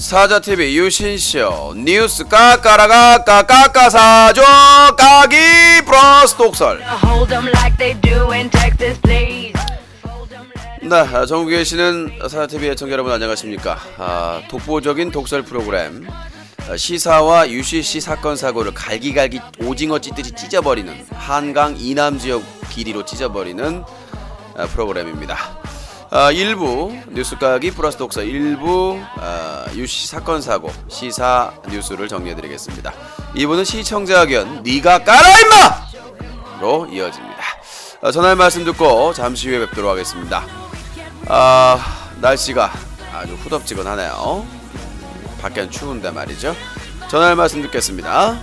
사자TV 유신쇼 뉴스 까까라까까까까사조 까기 플러스 독설. 네, 전국에 계시는 사자TV 애청자 여러분 안녕하십니까. 독보적인 독설 프로그램 시사와 UCC 사건 사고를 갈기갈기 오징어 찢듯이 찢어버리는 한강 이남지역 길이로 찢어버리는 프로그램입니다. 1부 뉴스까기 플러스 독서 1부 UCC 사건 사고 시사 뉴스를 정리해드리겠습니다. 2부는 시청자 의견 니가 까라 임마! 로 이어집니다. 전할 말씀 듣고 잠시 후에 뵙도록 하겠습니다. 날씨가 아주 후덥지근하네요. 밖엔 추운데 말이죠. 전할 말씀 듣겠습니다.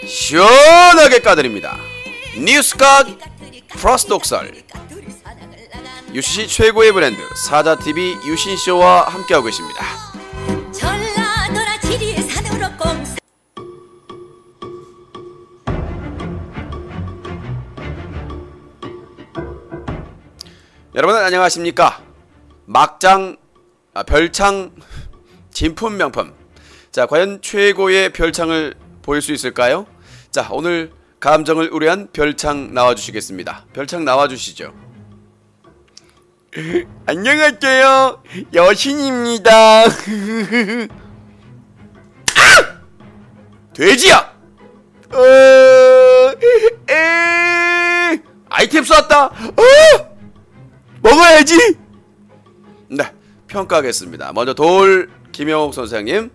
시원하게 까드립니다. 뉴스각 플러스 독설. UCC 최고의 브랜드 사자TV 유신쇼와 함께하고 계십니다. 여러분 안녕하십니까. 막장 별창 진품 명품. 자, 과연 최고의 별창을 보일 수 있을까요? 자, 오늘 감정을 우려한 별창 나와주시겠습니다. 별창 나와주시죠. 안녕하세요, 여신입니다. 돼지야! 아이템 쏘았다. 먹어야지. 네, 평가하겠습니다. 먼저 돌 김영옥 선생님.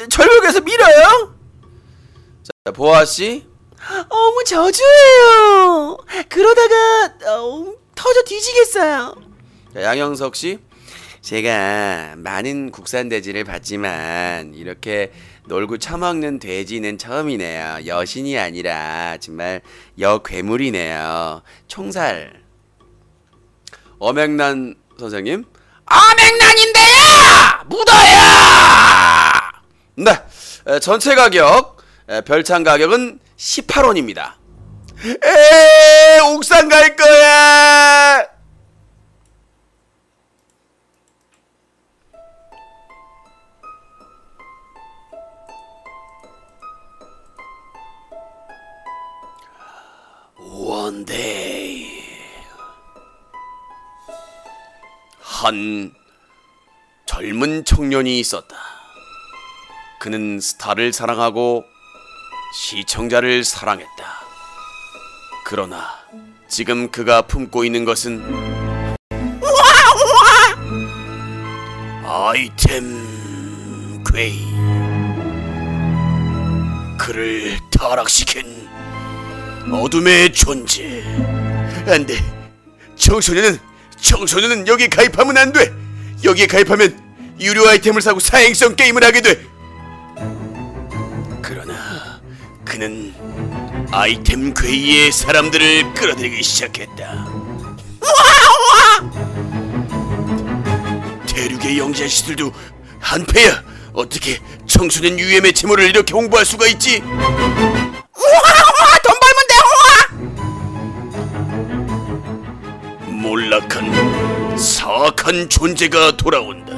철벽에서 밀어요? 자, 보아씨. 어머, 저주예요. 그러다가 터져 뒤지겠어요. 자, 양영석씨. 제가 많은 국산 돼지를 봤지만 이렇게 놀고 처먹는 돼지는 처음이네요. 여신이 아니라 정말 여괴물이네요. 총살. 어맹난 선생님. 어맹난인데요! 묻어요! 네, 전체 가격 별창 가격은 18원입니다. 옥상 갈 거야. 원데이 한 젊은 청년이 있었다. 그는 스타를 사랑하고 시청자를 사랑했다. 그러나 지금 그가 품고 있는 것은 아이템 괴이. 그를 타락시킨 어둠의 존재. 안돼. 청소년은 여기에 가입하면 안돼. 여기에 가입하면 유료 아이템을 사고 사행성 게임을 하게 돼. 그러나 그는 아이템 괴이의 사람들을 끌어들이기 시작했다. 대륙의 영자씨들도 한패야. 어떻게 청소년 유해 매체물을 이렇게 홍보할 수가 있지? 돈 벌면 돼. 몰락한 사악한 존재가 돌아온다.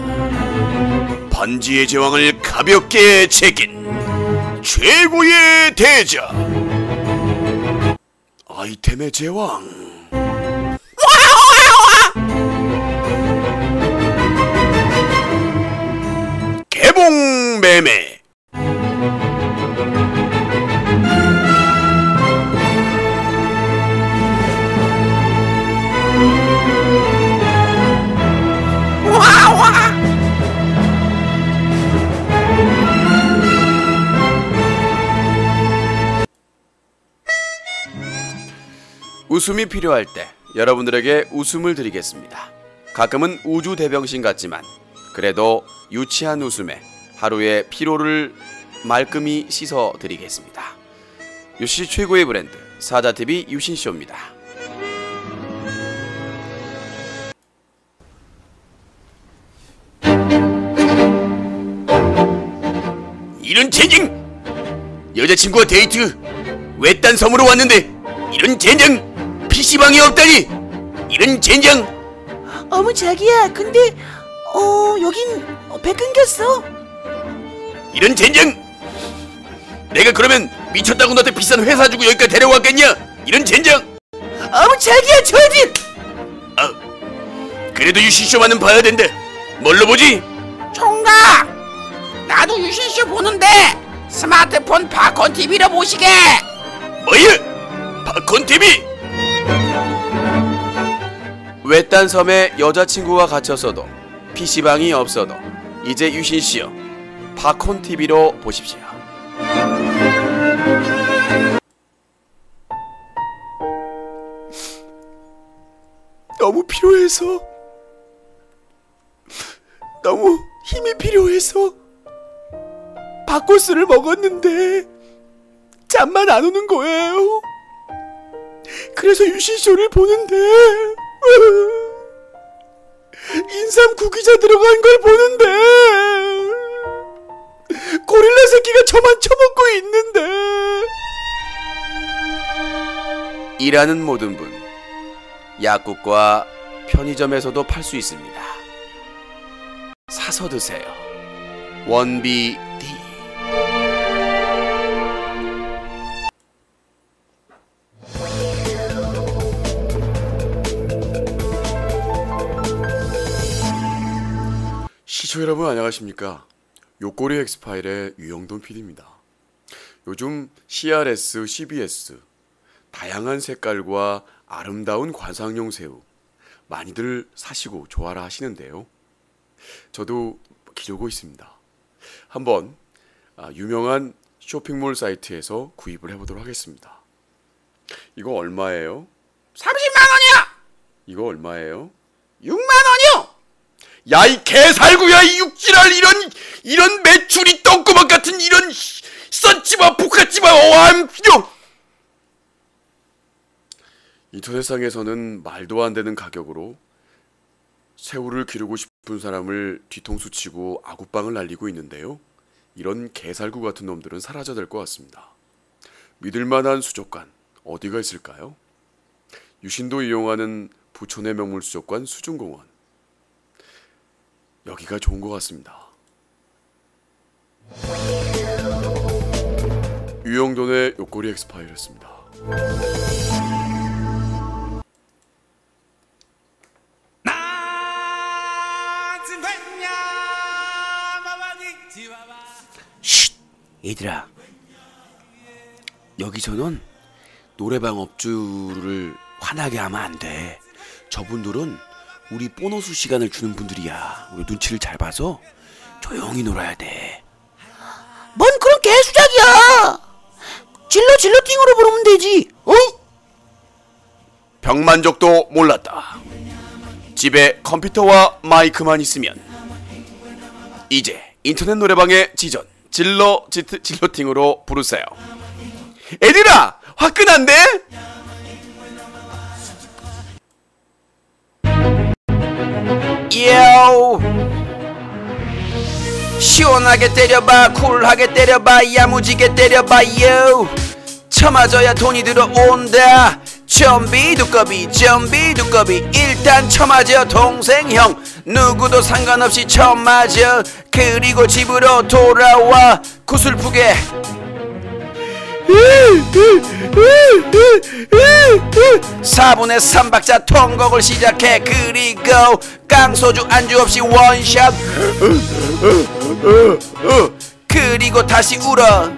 반지의 제왕을 가볍게 제낀 최고의 대자 아이템의 제왕. 개봉 매매. 웃음이 필요할 때 여러분들에게 웃음을 드리겠습니다. 가끔은 우주 대병신 같지만 그래도 유치한 웃음에 하루의 피로를 말끔히 씻어 드리겠습니다. UCC 최고의 브랜드 사자TV 유신쇼입니다. 이런 쟁징! 여자친구와 데이트 외딴 섬으로 왔는데 이런 젠장! PC방이 없다니! 이런 젠장! 어머 자기야, 근데 여긴 배 끊겼어. 이런 젠장! 내가 그러면 미쳤다고 너한테 비싼 회사 주고 여기까지 데려왔겠냐? 이런 젠장! 어머 자기야, 저지! 그래도 유시쇼만은 봐야 된다. 뭘로 보지? 총각! 나도 유신쇼 보는데 스마트폰 팝콘 TV로 보시게. 뭐야? 팝콘 TV? 외딴 섬에 여자친구가 갇혔어도 PC방이 없어도 이제 유신씨여 팝콘 TV로 보십시오. 너무 필요해서, 너무 힘이 필요해서 팝콘스를 먹었는데 잠만 안 오는 거예요. 그래서 유신쇼를 보는데 인삼 구기자 들어간 걸 보는데 고릴라 새끼가 저만 쳐먹고 있는데. 일하는 모든 분, 약국과 편의점에서도 팔 수 있습니다. 사서 드세요. 원비디. 시청 여러분 안녕하십니까? 요꼬리 엑스파일의 유영돈 PD입니다. 요즘 CRS, CBS 다양한 색깔과 아름다운 관상용 새우 많이들 사시고 좋아라 하시는데요. 저도 기르고 있습니다. 한번 유명한 쇼핑몰 사이트에서 구입을 해보도록 하겠습니다. 이거 얼마예요? 30만원이야! 이거 얼마예요? 6만원이요! 야, 이 개살구야, 이 육지랄, 이런 메추리 똥구멍 같은 이런 썬찌마 볶아찌마 어암필요. 인터넷상에서는 말도 안 되는 가격으로 새우를 기르고 싶은 사람을 뒤통수 치고 아구빵을 날리고 있는데요. 이런 개살구 같은 놈들은 사라져야 될 것 같습니다. 믿을만한 수족관 어디가 있을까요? 유신도 이용하는 부촌의 명물수족관 수중공원, 여기가 좋은 것 같습니다. 유영돈의 요꼬리 엑스파일이었습니다. 쉿! 얘들아, 여기서는 노래방 업주를 화나게 하면 안 돼. 저분들은 우리 보너스 시간을 주는 분들이야. 우리 눈치를 잘 봐서 조용히 놀아야 돼. 뭔 그런 개수작이야. 질러팅으로 부르면 되지. 병만족도 몰랐다. 집에 컴퓨터와 마이크만 있으면 이제 인터넷 노래방의 지전 질러팅으로 부르세요. 애들아, 화끈한데? 요! 시원하게 때려봐, 쿨하게 때려봐, 야무지게 때려봐, 요! 쳐맞아야 돈이 들어온다. 좀비 두꺼비 일단 쳐맞아 동생 형, 누구도 상관없이 쳐맞아. 그리고 집으로 돌아와 구슬프게. 4분의 3박자 통곡을 시작해. 그리고 깡소주 안주 없이 원샷. 그리고 다시 울어.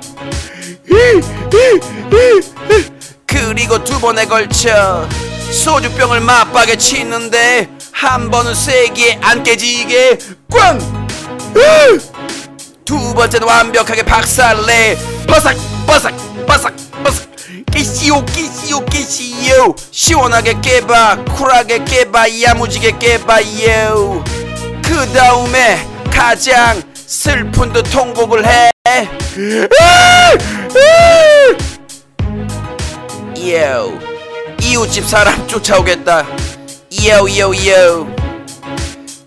그리고 두 번에 걸쳐 소주병을 맞박에 치는데 한 번은 세게 안 깨지게 꽝! 두 번째는 완벽하게 박살내. 버삭 깨시오 시원하게 깨봐, 쿨하게 깨봐, 야무지게 깨봐요. 그 다음에 가장 슬픈 듯 통곡을 해. 요, 이웃집 사람 쫓아오겠다. 요.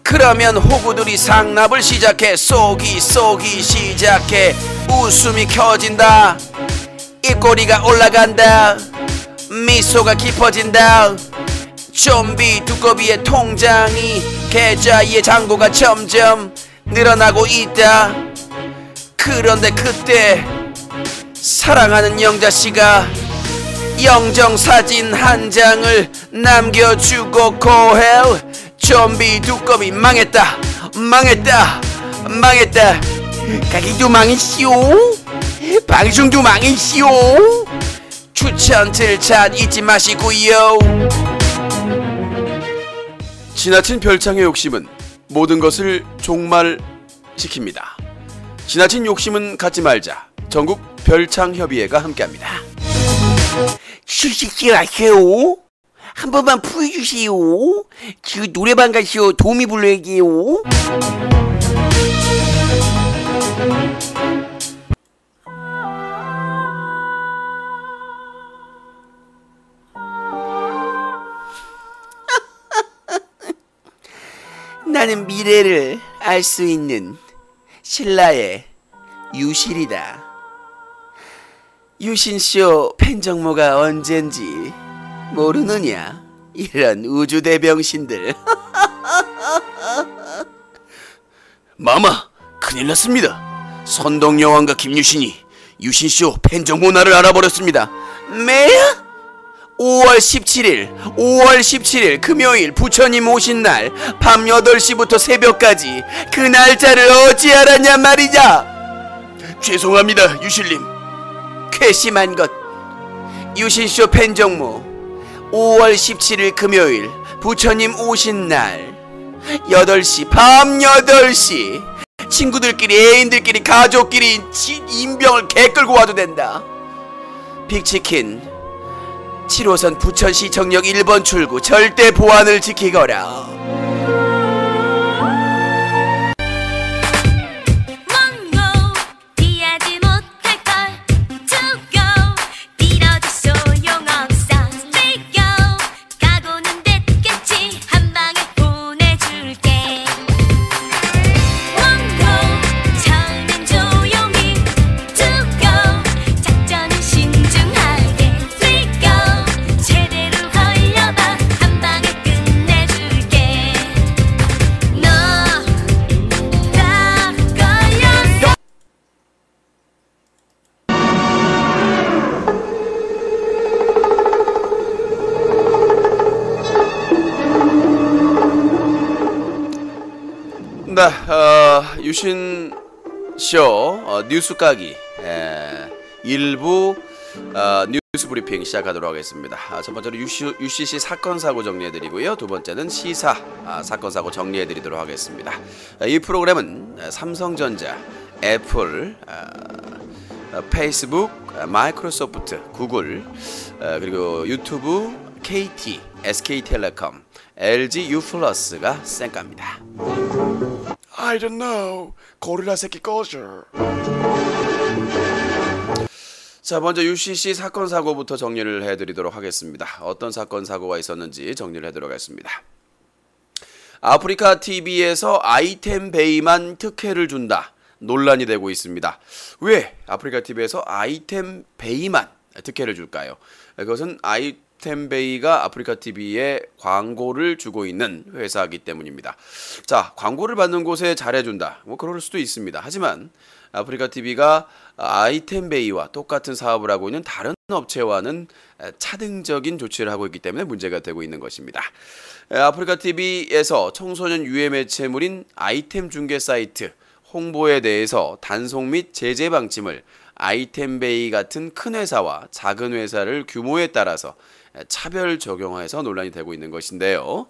그러면 호구들이 상납을 시작해. 쏘기 시작해. 웃음이 켜진다. 입꼬리가 올라간다. 미소가 깊어진다. 좀비 두꺼비의 통장이 계좌의 잔고가 점점 늘어나고 있다. 그런데 그때 사랑하는 영자씨가 영정사진 한 장을 남겨주고 고해. 좀비 두꺼비 망했다. 가기도 망했시오. 방송도 망했시오. 추천 들찬 잊지 마시고요. 지나친 별창의 욕심은 모든 것을 종말시킵니다. 지나친 욕심은 갖지 말자. 전국 별창협의회가 함께합니다. 쉬시지 마세요. 한 번만 풀어주세요. 지금 노래방 가서 도미 불러야게요. 나는 미래를 알 수 있는 신라의 유실이다. 유신쇼 팬정모가 언젠지 모르느냐? 이런 우주대병신들. 마마, 큰일 났습니다. 선덕여왕과 김유신이 유신쇼 팬정모 날을 알아버렸습니다. 매야? 5월 17일 금요일 부처님 오신 날 밤 8시부터 새벽까지 그 날짜를 어찌 알았냐 말이냐. 죄송합니다, 유실님. 괘씸한 것. 유신쇼 팬정모 5월 17일 금요일 부처님 오신 날 8시 밤 8시 친구들끼리 애인들끼리 가족끼리 인병을 개끌고 와도 된다. 빅치킨 7호선 부천시청역 1번 출구 절대 보안을 지키거라. 네, 유신쇼 뉴스 까기 일부 뉴스 브리핑 시작하도록 하겠습니다. 첫 번째로 UCC 사건 사고 정리해드리고요. 두 번째는 시사 사건 사고 정리해드리도록 하겠습니다. 이 프로그램은 삼성전자, 애플, 페이스북, 마이크로소프트, 구글, 그리고 유튜브, KT, SK텔레콤, LG U+가 쌩까입니다. I don't know. 고릴라 새끼 꺼져. 자, 먼저 UCC 사건 사고부터 정리를 해드리도록 하겠습니다. 어떤 사건 사고가 있었는지 정리를 해드리도록 하겠습니다. 아프리카 TV에서 아이템 베이만 특혜를 준다. 논란이 되고 있습니다. 왜 아프리카 TV에서 아이템 베이만 특혜를 줄까요? 그것은 아이템베이가 아프리카 TV에 광고를 주고 있는 회사이기 때문입니다. 자, 광고를 받는 곳에 잘해준다. 뭐 그럴 수도 있습니다. 하지만 아프리카 TV가 아이템베이와 똑같은 사업을 하고 있는 다른 업체와는 차등적인 조치를 하고 있기 때문에 문제가 되고 있는 것입니다. 아프리카 TV에서 청소년 유해 매체물인 아이템 중개 사이트 홍보에 대해서 단속 및 제재 방침을 아이템베이 같은 큰 회사와 작은 회사를 규모에 따라서 차별 적용해서 논란이 되고 있는 것인데요.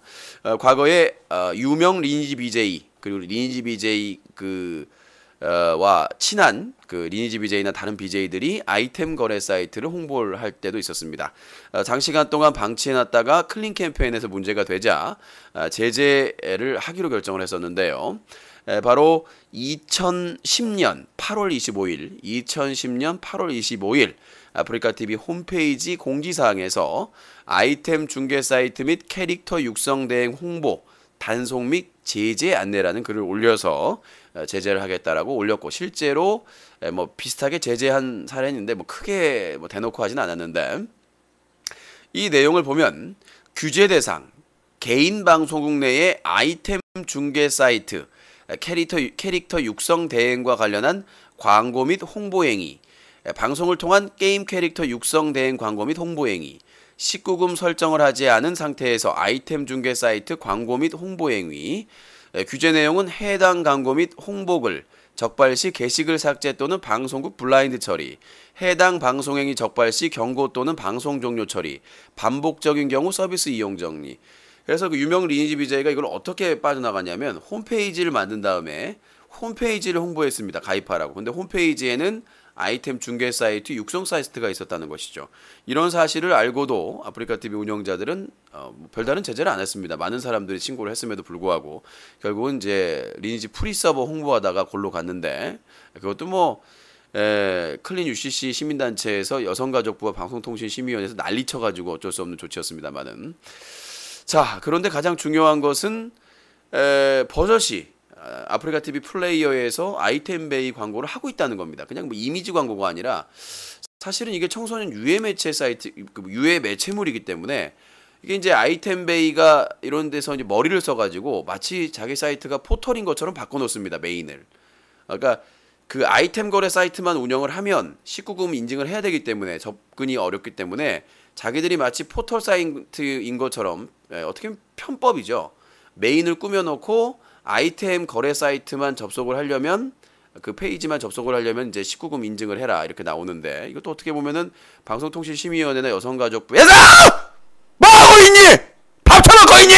과거에 유명 리니지 BJ 그리고 리니지 BJ 와 친한 리니지 BJ나 다른 BJ들이 아이템 거래 사이트를 홍보를 할 때도 있었습니다. 장시간 동안 방치해놨다가 클린 캠페인에서 문제가 되자 제재를 하기로 결정을 했었는데요. 바로 2010년 8월 25일 아프리카 TV 홈페이지 공지사항에서 아이템 중개 사이트 및 캐릭터 육성 대행 홍보 단속 및 제재 안내라는 글을 올려서 제재를 하겠다라고 올렸고, 실제로 뭐 비슷하게 제재한 사례는 있는데 뭐 크게 뭐 대놓고 하진 않았는데, 이 내용을 보면 규제 대상, 개인 방송국 내의 아이템 중개 사이트, 캐릭터 육성 대행과 관련한 광고 및 홍보 행위, 방송을 통한 게임 캐릭터 육성 대행 광고 및 홍보 행위, 19금 설정을 하지 않은 상태에서 아이템 중개 사이트 광고 및 홍보 행위, 규제 내용은 해당 광고 및 홍보글, 적발 시 게시글 삭제 또는 방송국 블라인드 처리, 해당 방송행위 적발 시 경고 또는 방송 종료 처리, 반복적인 경우 서비스 이용 정리. 그래서 그 유명 리니지 BJ가 이걸 어떻게 빠져나갔냐면 홈페이지를 만든 다음에 홈페이지를 홍보했습니다. 가입하라고. 근데 홈페이지에는 아이템 중개 사이트, 육성 사이트가 있었다는 것이죠. 이런 사실을 알고도 아프리카TV 운영자들은 별다른 제재를 안 했습니다. 많은 사람들이 신고를 했음에도 불구하고 결국은 이제 리니지 프리 서버 홍보하다가 골로 갔는데, 그것도 뭐 클린 UCC 시민단체에서 여성가족부와 방송통신심의위원회에서 난리쳐가지고 어쩔 수 없는 조치였습니다만은. 자, 그런데 가장 중요한 것은 버젓이 아프리카TV 플레이어에서 아이템베이 광고를 하고 있다는 겁니다. 그냥 뭐 이미지 광고가 아니라 사실은 이게 청소년 유해 매체 사이트, 유해 매체물이기 때문에 이게 이제 아이템베이가 이런 데서 이제 머리를 써가지고 마치 자기 사이트가 포털인 것처럼 바꿔놓습니다. 메인을. 그러니까 그 아이템 거래 사이트만 운영을 하면 19금 인증을 해야 되기 때문에 접근이 어렵기 때문에 자기들이 마치 포털 사이트인 것처럼 어떻게 보면 편법이죠. 메인을 꾸며놓고 아이템 거래 사이트만 접속을 하려면, 그 페이지만 접속을 하려면 이제 19금 인증을 해라 이렇게 나오는데, 이것도 어떻게 보면은 방송통신심의위원회나 여성가족부에서 뭐 하고 있니? 밥 처먹고 있니?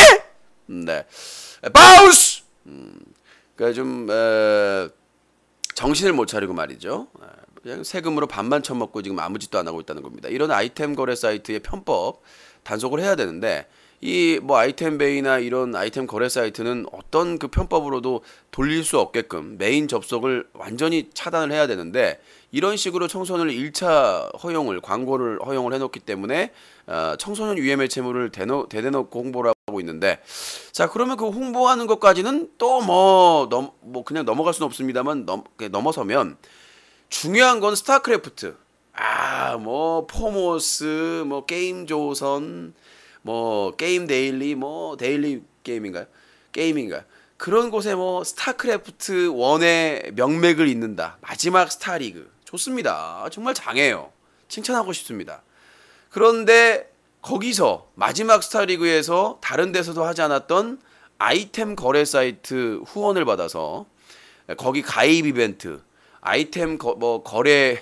네, 바우스. 그러니까 좀 정신을 못 차리고 말이죠. 그냥 세금으로 밥만 처먹고 지금 아무 짓도 안 하고 있다는 겁니다. 이런 아이템 거래 사이트의 편법 단속을 해야 되는데, 이 뭐 아이템베이나 이런 아이템 거래 사이트는 어떤 그 편법으로도 돌릴 수 없게끔 메인 접속을 완전히 차단을 해야 되는데, 이런 식으로 청소년 1차 허용을, 광고를 허용을 해놓기 때문에 청소년 유해 매체물을 대대놓고 홍보를 하고 있는데, 자, 그러면 그 홍보하는 것까지는 또 뭐 그냥 넘어갈 수는 없습니다만 넘어서면 중요한 건 스타크래프트, 뭐 포모스, 뭐 게임조선, 뭐 게임 데일리, 뭐 데일리 게임인가요? 그런 곳에 뭐 스타크래프트 1의 명맥을 잇는다. 마지막 스타리그. 좋습니다. 정말 장해요. 칭찬하고 싶습니다. 그런데 거기서 마지막 스타리그에서 다른 데서도 하지 않았던 아이템 거래 사이트 후원을 받아서 거기 가입 이벤트, 아이템 거래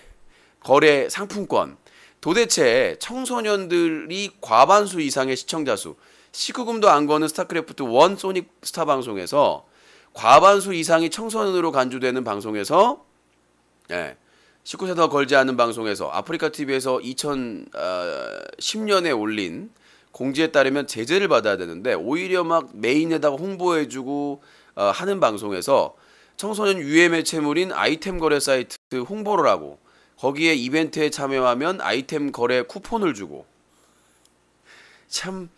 상품권, 도대체 청소년들이 과반수 이상의 시청자 수, 19금도 안 거는 스타크래프트 1 소닉 스타 방송에서 과반수 이상이 청소년으로 간주되는 방송에서, 19세 더 걸지 않은 방송에서 아프리카TV에서 2010년에 올린 공지에 따르면 제재를 받아야 되는데, 오히려 막 메인에다가 홍보해주고 하는 방송에서 청소년 유해 매체물인 아이템 거래 사이트 홍보를 하고 거기에 이벤트에 참여하면 아이템 거래 쿠폰을 주고, 참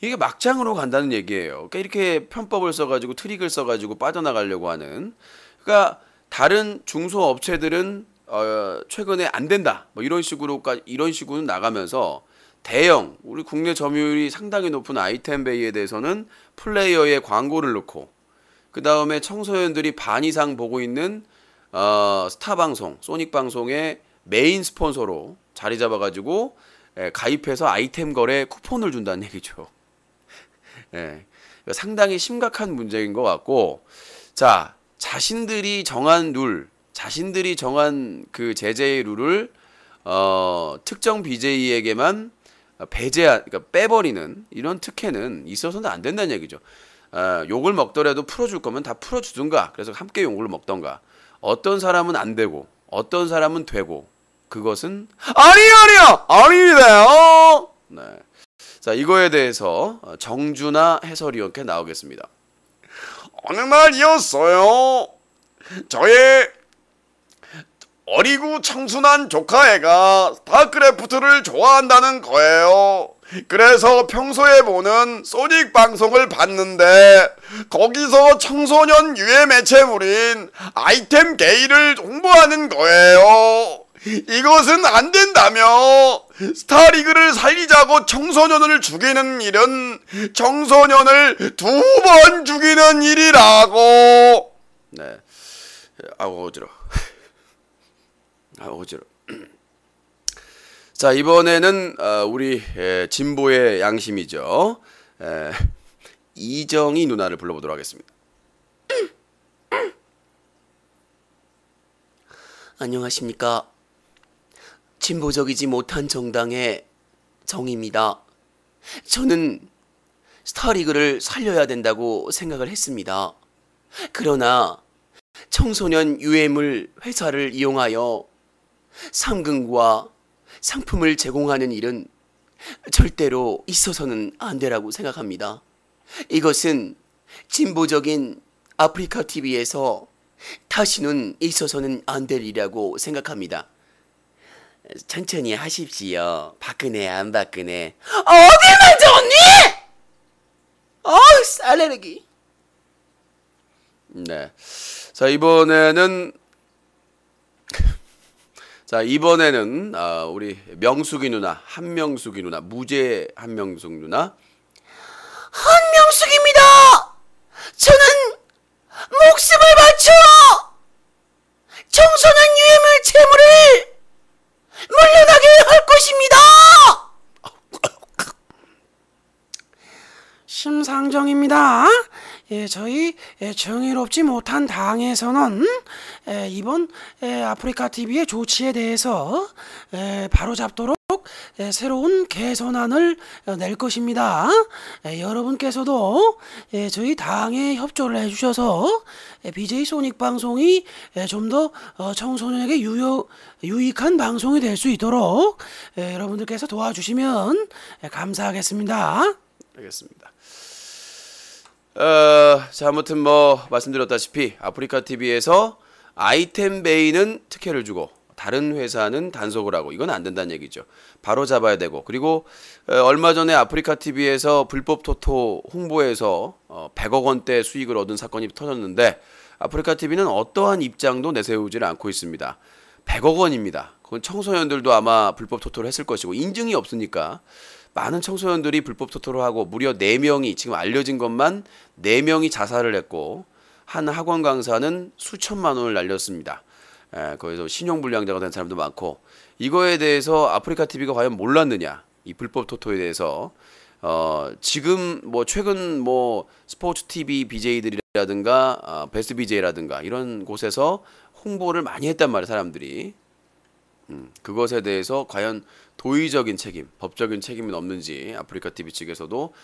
이게 막장으로 간다는 얘기예요. 그러니까 이렇게 편법을 써가지고 트릭을 써가지고 빠져나가려고 하는, 그러니까 다른 중소업체들은 최근에 안 된다 뭐 이런 식으로 나가면서 대형, 우리 국내 점유율이 상당히 높은 아이템베이에 대해서는 플레이어에 광고를 넣고, 그 다음에 청소년들이 반 이상 보고 있는 스타방송, 소닉방송의 메인 스폰서로 자리 잡아가지고 가입해서 아이템 거래 쿠폰을 준다는 얘기죠. 상당히 심각한 문제인 것 같고, 자, 자신들이 정한 그 제재의 룰을 특정 BJ에게만 그러니까 빼버리는 이런 특혜는 있어서는 안 된다는 얘기죠. 욕을 먹더라도 풀어줄 거면 다 풀어주든가, 그래서 함께 욕을 먹던가. 어떤 사람은 안 되고 어떤 사람은 되고, 그것은 아닙니다요. 네. 자, 이거에 대해서 정준하 해설위원께 나오겠습니다. 어느 날이었어요. 저의 어리고 청순한 조카애가 스타크래프트를 좋아한다는 거예요. 그래서 평소에 보는 소닉 방송을 봤는데 거기서 청소년 유해 매체물인 아이템 게이를 홍보하는 거예요. 이것은 안 된다며. 스타리그를 살리자고 청소년을 죽이는 일은 청소년을 2번 죽이는 일이라고. 네. 아우 어지러. 아우 어지러. 자 이번에는 우리 진보의 양심이죠. 이정희 누나를 불러보도록 하겠습니다. 안녕하십니까. 진보적이지 못한 정당의 정입니다. 저는 스타리그를 살려야 된다고 생각을 했습니다. 그러나 청소년 유해물 회사를 이용하여 상금과 상품을 제공하는 일은 절대로 있어서는 안 되라고 생각합니다. 이것은 진보적인 아프리카 TV에서 다시는 있어서는 안 될 일이라고 생각합니다. 천천히 하십시오. 박근혜 안 박근혜. 어딜 만져 언니! 쌀레르기. 네. 자 이번에는 우리 명숙이 누나, 한명숙이 누나, 무죄 한명숙 누나. 한명숙입니다. 저는 목숨을 바쳐 청소년 유해물 채무를 물려나게 할 것입니다. 심상정입니다. 저희 정의롭지 못한 당에서는 이번 아프리카 TV의 조치에 대해서 바로잡도록 새로운 개선안을 낼 것입니다. 여러분께서도 저희 당에 협조를 해주셔서 BJ 소닉 방송이 좀 더 청소년에게 유익한 방송이 될 수 있도록 여러분들께서 도와주시면 감사하겠습니다. 알겠습니다. 자 아무튼 말씀드렸다시피 아프리카 TV에서 아이템 베이는 특혜를 주고 다른 회사는 단속을 하고 이건 안 된다는 얘기죠. 바로 잡아야 되고 그리고 얼마 전에 아프리카 TV에서 불법 토토 홍보에서 100억 원대 수익을 얻은 사건이 터졌는데 아프리카 TV는 어떠한 입장도 내세우지를 않고 있습니다. 100억 원입니다. 그건 청소년들도 아마 불법 토토를 했을 것이고 인증이 없으니까 많은 청소년들이 불법 토토를 하고 무려 4명이 지금 알려진 것만 4명이 자살을 했고 한 학원 강사는 수천만 원을 날렸습니다. 거기서 신용불량자가 된 사람도 많고 이거에 대해서 아프리카 TV가 과연 몰랐느냐 이 불법 토토에 대해서 지금 최근 스포츠 TV BJ들이라든가 베스트 BJ라든가 이런 곳에서 홍보를 많이 했단 말이에요 사람들이. 그것에 대해서 과연 도의적인 책임, 법적인 책임은 없는지 아프리카 TV 측에서도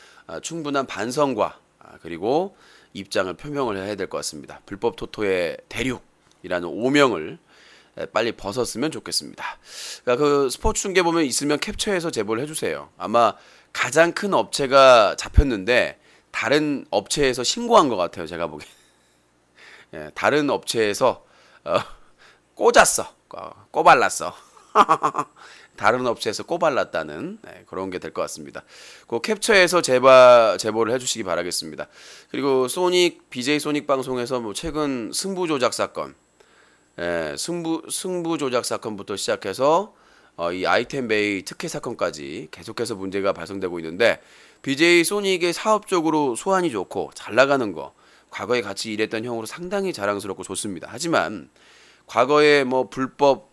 충분한 반성과 그리고 입장을 표명을 해야 될 것 같습니다. 불법 토토의 대륙이라는 오명을 빨리 벗었으면 좋겠습니다. 그러니까 그 스포츠 중계 보면 있으면 캡처해서 제보를 해주세요. 아마 가장 큰 업체가 잡혔는데 다른 업체에서 신고한 것 같아요. 제가 보기엔. 다른 업체에서 꽂았어. 꼬발랐어. 다른 업체에서 꼬발랐다는 그런 게 될 것 같습니다. 그 캡처해서 제보를 해주시기 바라겠습니다. 그리고 BJ 소닉 방송에서 최근 승부 조작 사건, 승부 조작 사건부터 시작해서 이 아이템 베이 특혜 사건까지 계속해서 문제가 발생되고 있는데 BJ 소닉의 사업적으로 소환이 좋고 잘 나가는 거, 과거에 같이 일했던 형으로 상당히 자랑스럽고 좋습니다. 하지만 과거에 불법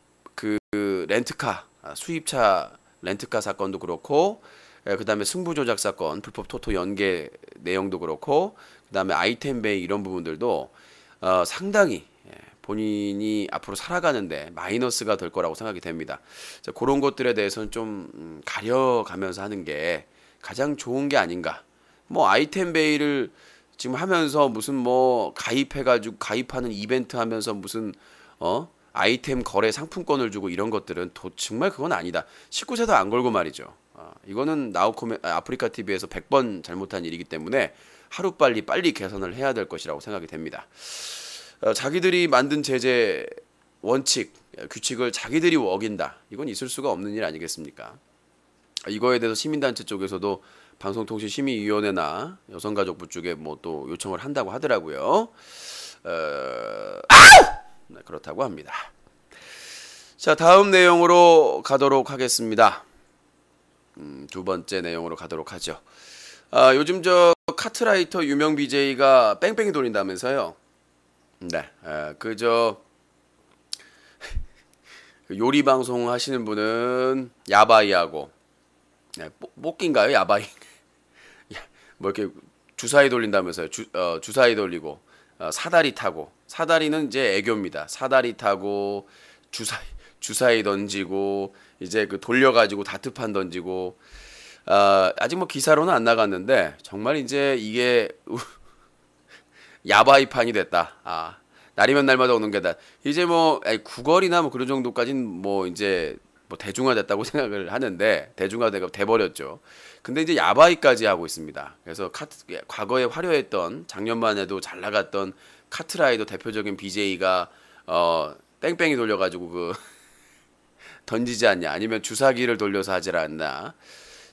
렌트카 수입차 렌트카 사건도 그렇고 그 다음에 승부 조작 사건 불법 토토 연계 내용도 그렇고 그 다음에 아이템 베이 이런 부분들도 상당히 본인이 앞으로 살아가는데 마이너스가 될 거라고 생각이 됩니다. 그런 것들에 대해서는 좀 가려가면서 하는 게 가장 좋은 게 아닌가. 아이템 베이를 지금 하면서 무슨 가입해가지고 가입하는 이벤트 하면서 무슨 아이템 거래 상품권을 주고 이런 것들은 정말 그건 아니다. 19세도 안 걸고 말이죠. 이거는 아프리카 TV에서 100번 잘못한 일이기 때문에 하루빨리 개선을 해야 될 것이라고 생각이 됩니다. 자기들이 만든 제재 원칙, 규칙을 자기들이 어긴다. 이건 있을 수가 없는 일 아니겠습니까? 이거에 대해서 시민단체 쪽에서도 방송통신심의위원회나 여성가족부 쪽에 또 요청을 한다고 하더라고요. 네, 그렇다고 합니다. 자, 다음 내용으로 가도록 하겠습니다. 두 번째 내용으로 가도록 하죠. 요즘 저 카트라이터 유명 BJ가 뺑뺑이 돌린다면서요. 네, 그저 요리 방송 하시는 분은 야바이하고, 네, 뽑기인가요? 야바이. 뭐 이렇게 주사위 돌린다면서요. 주사위 돌리고, 사다리 타고, 사다리는 이제 애교입니다. 사다리 타고 주사위 던지고, 이제 그 돌려가지고 다트판 던지고. 아직 뭐 기사로는 안 나갔는데 정말 이제 이게 야바이판이 됐다. 날이면 날마다 오는 게다. 이제 뭐 구걸이나 뭐 그런 정도까지는 뭐 이제 뭐 대중화됐다고 생각을 하는데, 대중화되고 돼버렸죠. 근데 이제 야바이까지 하고 있습니다. 그래서 과거에 화려했던, 작년만 해도 잘 나갔던 카트라이더 대표적인 BJ가 뺑뺑이 돌려가지고 그 던지지 않냐, 아니면 주사기를 돌려서 하질 않나.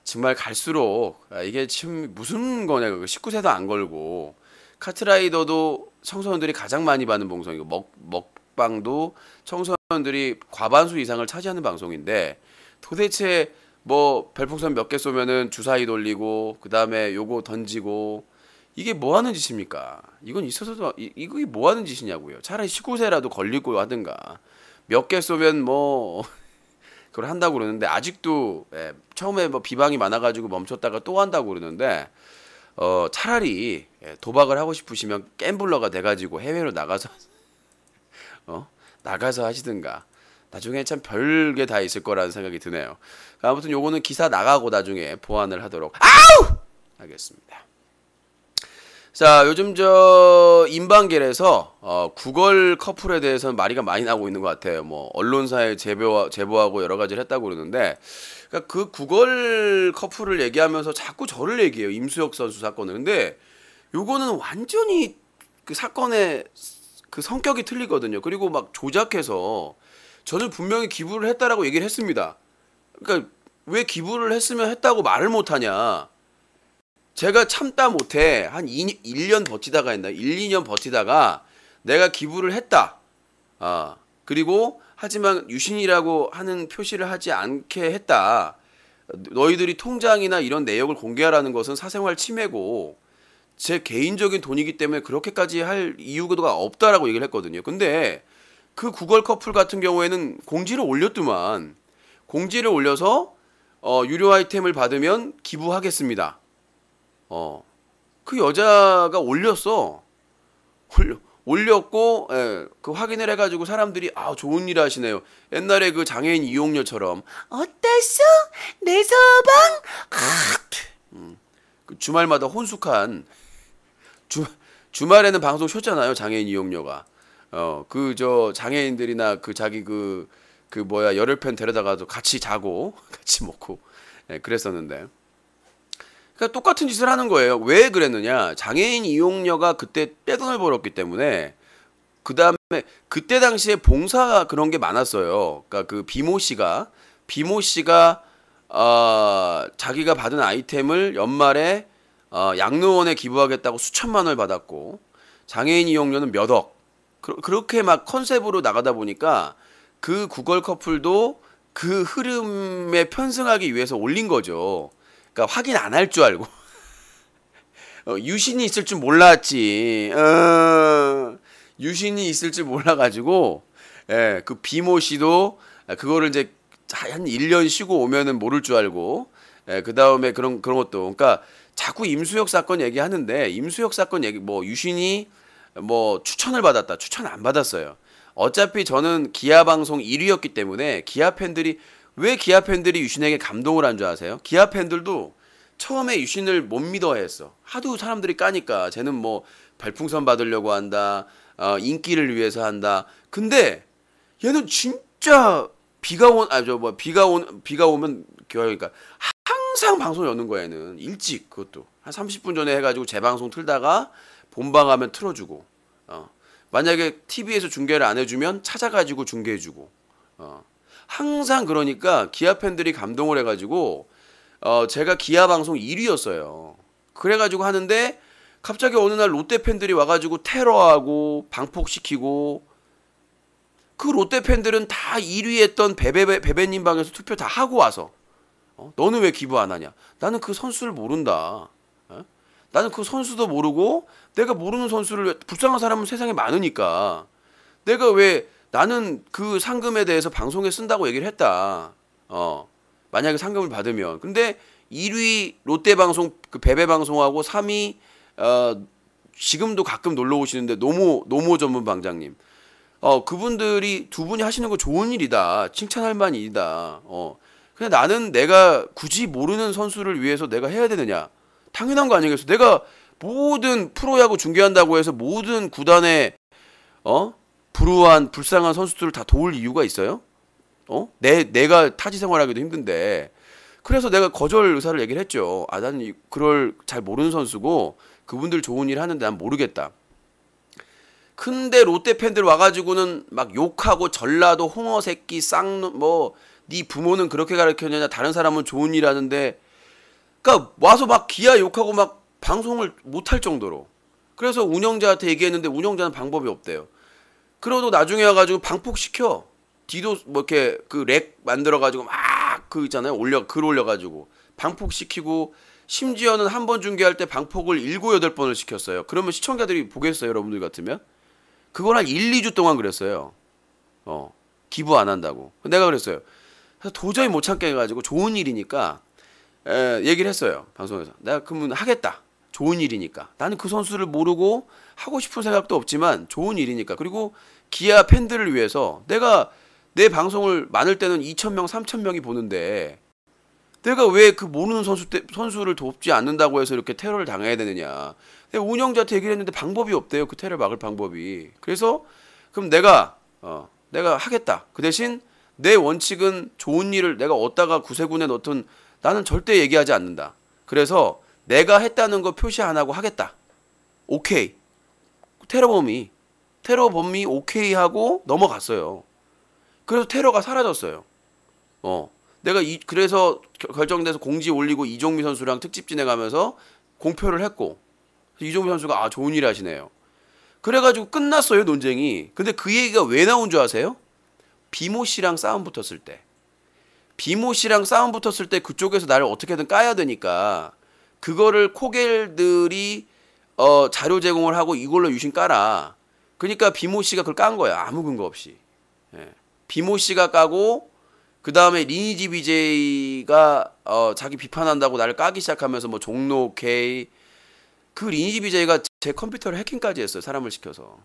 정말 갈수록 이게 지금 무슨 거냐. 19세도 안 걸고, 카트라이더도 청소년들이 가장 많이 받는 방송이고, 먹방도 청소년들이 과반수 이상을 차지하는 방송인데, 도대체 뭐 별풍선 몇 개 쏘면은 주사위 돌리고 그 다음에 요거 던지고, 이게 뭐 하는 짓입니까? 이건 있어서도 이게 뭐 하는 짓이냐고요. 차라리 19세라도 걸리고 하든가. 몇 개 쏘면 뭐 그걸 한다고 그러는데, 아직도 처음에 뭐 비방이 많아가지고 멈췄다가 또 한다고 그러는데, 차라리 도박을 하고 싶으시면 갬블러가 돼가지고 해외로 나가서 나가서 하시든가. 나중에 참 별게 다 있을 거라는 생각이 드네요. 아무튼 요거는 기사 나가고 나중에 보완을 하도록 하겠습니다. 자, 요즘 저 인방길에서 구걸 커플에 대해서는 말이 많이 나오고 있는 것 같아요. 뭐 언론사에 제보하고 여러 가지를 했다고 그러는데, 그러니까 그 구걸 커플을 얘기하면서 자꾸 저를 얘기해요. 임수혁 선수 사건을. 근데 요거는 완전히 그 사건의 그 성격이 틀리거든요. 그리고 막 조작해서, 저는 분명히 기부를 했다라고 얘기를 했습니다. 그러니까 왜 기부를 했으면 했다고 말을 못하냐. 제가 참다 못해 한 1년 버티다가 했나? 1, 2년 버티다가 내가 기부를 했다. 그리고 하지만 유신이라고 하는 표시를 하지 않게 했다. 너희들이 통장이나 이런 내역을 공개하라는 것은 사생활 침해고 제 개인적인 돈이기 때문에 그렇게까지 할 이유가 없다라고 얘기를 했거든요. 근데 그 구걸 커플 같은 경우에는 공지를 올렸더만. 공지를 올려서 유료 아이템을 받으면 기부하겠습니다. 그 여자가 올렸어. 올렸고, 그 확인을 해가지고 사람들이 좋은 일 하시네요. 옛날에 그 장애인 이용료처럼 어땠어? 내 서방? 그 주말마다 혼숙한 주말에는 방송 쉬었잖아요. 장애인 이용료가. 그 저 장애인들이나 그 자기 그 열혈팬 데려다가도 같이 자고 같이 먹고 그랬었는데. 그러니까 똑같은 짓을 하는 거예요. 왜 그랬느냐? 장애인 이용료가 그때 떼돈을 벌었기 때문에. 그 다음에 그때 당시에 봉사 그런 게 많았어요. 그러니까 그 비모 씨가 자기가 받은 아이템을 연말에 양로원에 기부하겠다고 수천만 원을 받았고, 장애인 이용료는 몇 억. 그렇게 막 컨셉으로 나가다 보니까 그 구걸 커플도 그 흐름에 편승하기 위해서 올린 거죠. 그러니까 확인 안 할 줄 알고. 유신이 있을 줄 몰랐지. 유신이 있을 줄 몰라가지고, 그 비모 씨도 그거를 이제 한 1년 쉬고 오면은 모를 줄 알고, 그 다음에 그런 것도. 그러니까 자꾸 임수혁 사건 얘기하는데, 임수혁 사건 얘기, 뭐 유신이 뭐 추천을 받았다. 추천 안 받았어요. 어차피 저는 기아 방송 1위였기 때문에 왜 기아 팬들이 유신에게 감동을 한 줄 아세요? 기아 팬들도 처음에 유신을 못 믿어했어. 하도 사람들이 까니까 쟤는 뭐 별풍선 받으려고 한다. 인기를 위해서 한다. 근데 얘는 진짜 비가 오면 그러니까 항상 방송 여는 거야. 얘는 일찍, 그것도 한 30분 전에 해가지고 재방송 틀다가 본방하면 틀어주고, 만약에 TV에서 중계를 안 해주면 찾아가지고 중계해주고, 항상. 그러니까 기아 팬들이 감동을 해가지고 제가 기아 방송 1위였어요. 그래가지고 하는데 갑자기 어느 날 롯데 팬들이 와가지고 테러하고 방폭시키고, 그 롯데 팬들은 다 1위 했던 베베님 방에서 투표 다 하고 와서 너는 왜 기부 안 하냐? 나는 그 선수를 모른다. 나는 그 선수도 모르고 내가 모르는 선수를 불쌍한 사람은 세상에 많으니까 내가 왜 나는 그 상금에 대해서 방송에 쓴다고 얘기를 했다. 만약에 상금을 받으면. 근데 1위 롯데 방송 그 베베 방송하고 3위 지금도 가끔 놀러 오시는데 노모 전문 방장님. 그분들이 두 분이 하시는 거 좋은 일이다. 칭찬할 만한 일이다. 근데 나는 내가 굳이 모르는 선수를 위해서 내가 해야 되느냐? 당연한 거 아니겠어? 내가 모든 프로야구 중계한다고 해서 모든 구단의 불우한 불쌍한 선수들을 다 도울 이유가 있어요? 내가 타지 생활하기도 힘든데. 그래서 내가 거절 의사를 얘기를 했죠. 나는 그걸 잘 모르는 선수고 그분들 좋은 일 하는데 난 모르겠다. 근데 롯데 팬들 와가지고는 막 욕하고 전라도 홍어 새끼 쌍놈 네 부모는 그렇게 가르쳤느냐 다른 사람은 좋은 일 하는데 그러니까 와서 막 기아 욕하고 막 방송을 못할 정도로. 그래서 운영자한테 얘기했는데 운영자는 방법이 없대요. 그러도 나중에 와가지고 방폭시켜. 디도 이렇게 그 렉 만들어가지고 막 그 있잖아요. 글 올려가지고 방폭시키고 심지어는 한 번 중계할 때 방폭을 7, 8번을 시켰어요. 그러면 시청자들이 보겠어요, 여러분들 같으면? 그걸 한 1, 2주 동안 그랬어요. 기부 안 한다고. 내가 그랬어요. 그래서 도저히 못 참게 해가지고 좋은 일이니까 얘기를 했어요. 방송에서. 내가 그러면 하겠다. 좋은 일이니까. 나는 그 선수를 모르고 하고 싶은 생각도 없지만 좋은 일이니까. 그리고 기아 팬들을 위해서 내가 내 방송을 많을 때는 2,000명, 3,000명이 보는데 내가 왜 그 모르는 선수를 돕지 않는다고 해서 이렇게 테러를 당해야 되느냐. 내가 운영자한테 얘기를 했는데 방법이 없대요. 그 테러 막을 방법이. 그래서 그럼 내가 하겠다. 그 대신 내 원칙은 좋은 일을 내가 얻다가 구세군에 넣든 나는 절대 얘기하지 않는다. 그래서 내가 했다는 거 표시 안 하고 하겠다. 오케이. 테러범이 오케이 하고 넘어갔어요. 그래서 테러가 사라졌어요. 내가 그래서 결정돼서 공지 올리고 이종미 선수랑 특집 진행하면서 공표를 했고 이종미 선수가 좋은 일 하시네요. 그래가지고 끝났어요, 논쟁이. 근데 그 얘기가 왜 나온 줄 아세요? 비모 씨랑 싸움 붙었을 때. 비모 씨랑 싸움 붙었을 때 그쪽에서 나를 어떻게든 까야 되니까 그거를 코겔들이 자료 제공을 하고 이걸로 유심 까라. 그러니까 비모 씨가 그걸 깐 거야. 아무 근거 없이. 비모 씨가 까고 그 다음에 리니지 BJ가 자기 비판한다고 나를 까기 시작하면서 뭐 종로 K 그 리니지 BJ가 제 컴퓨터를 해킹까지 했어요. 사람을 시켜서.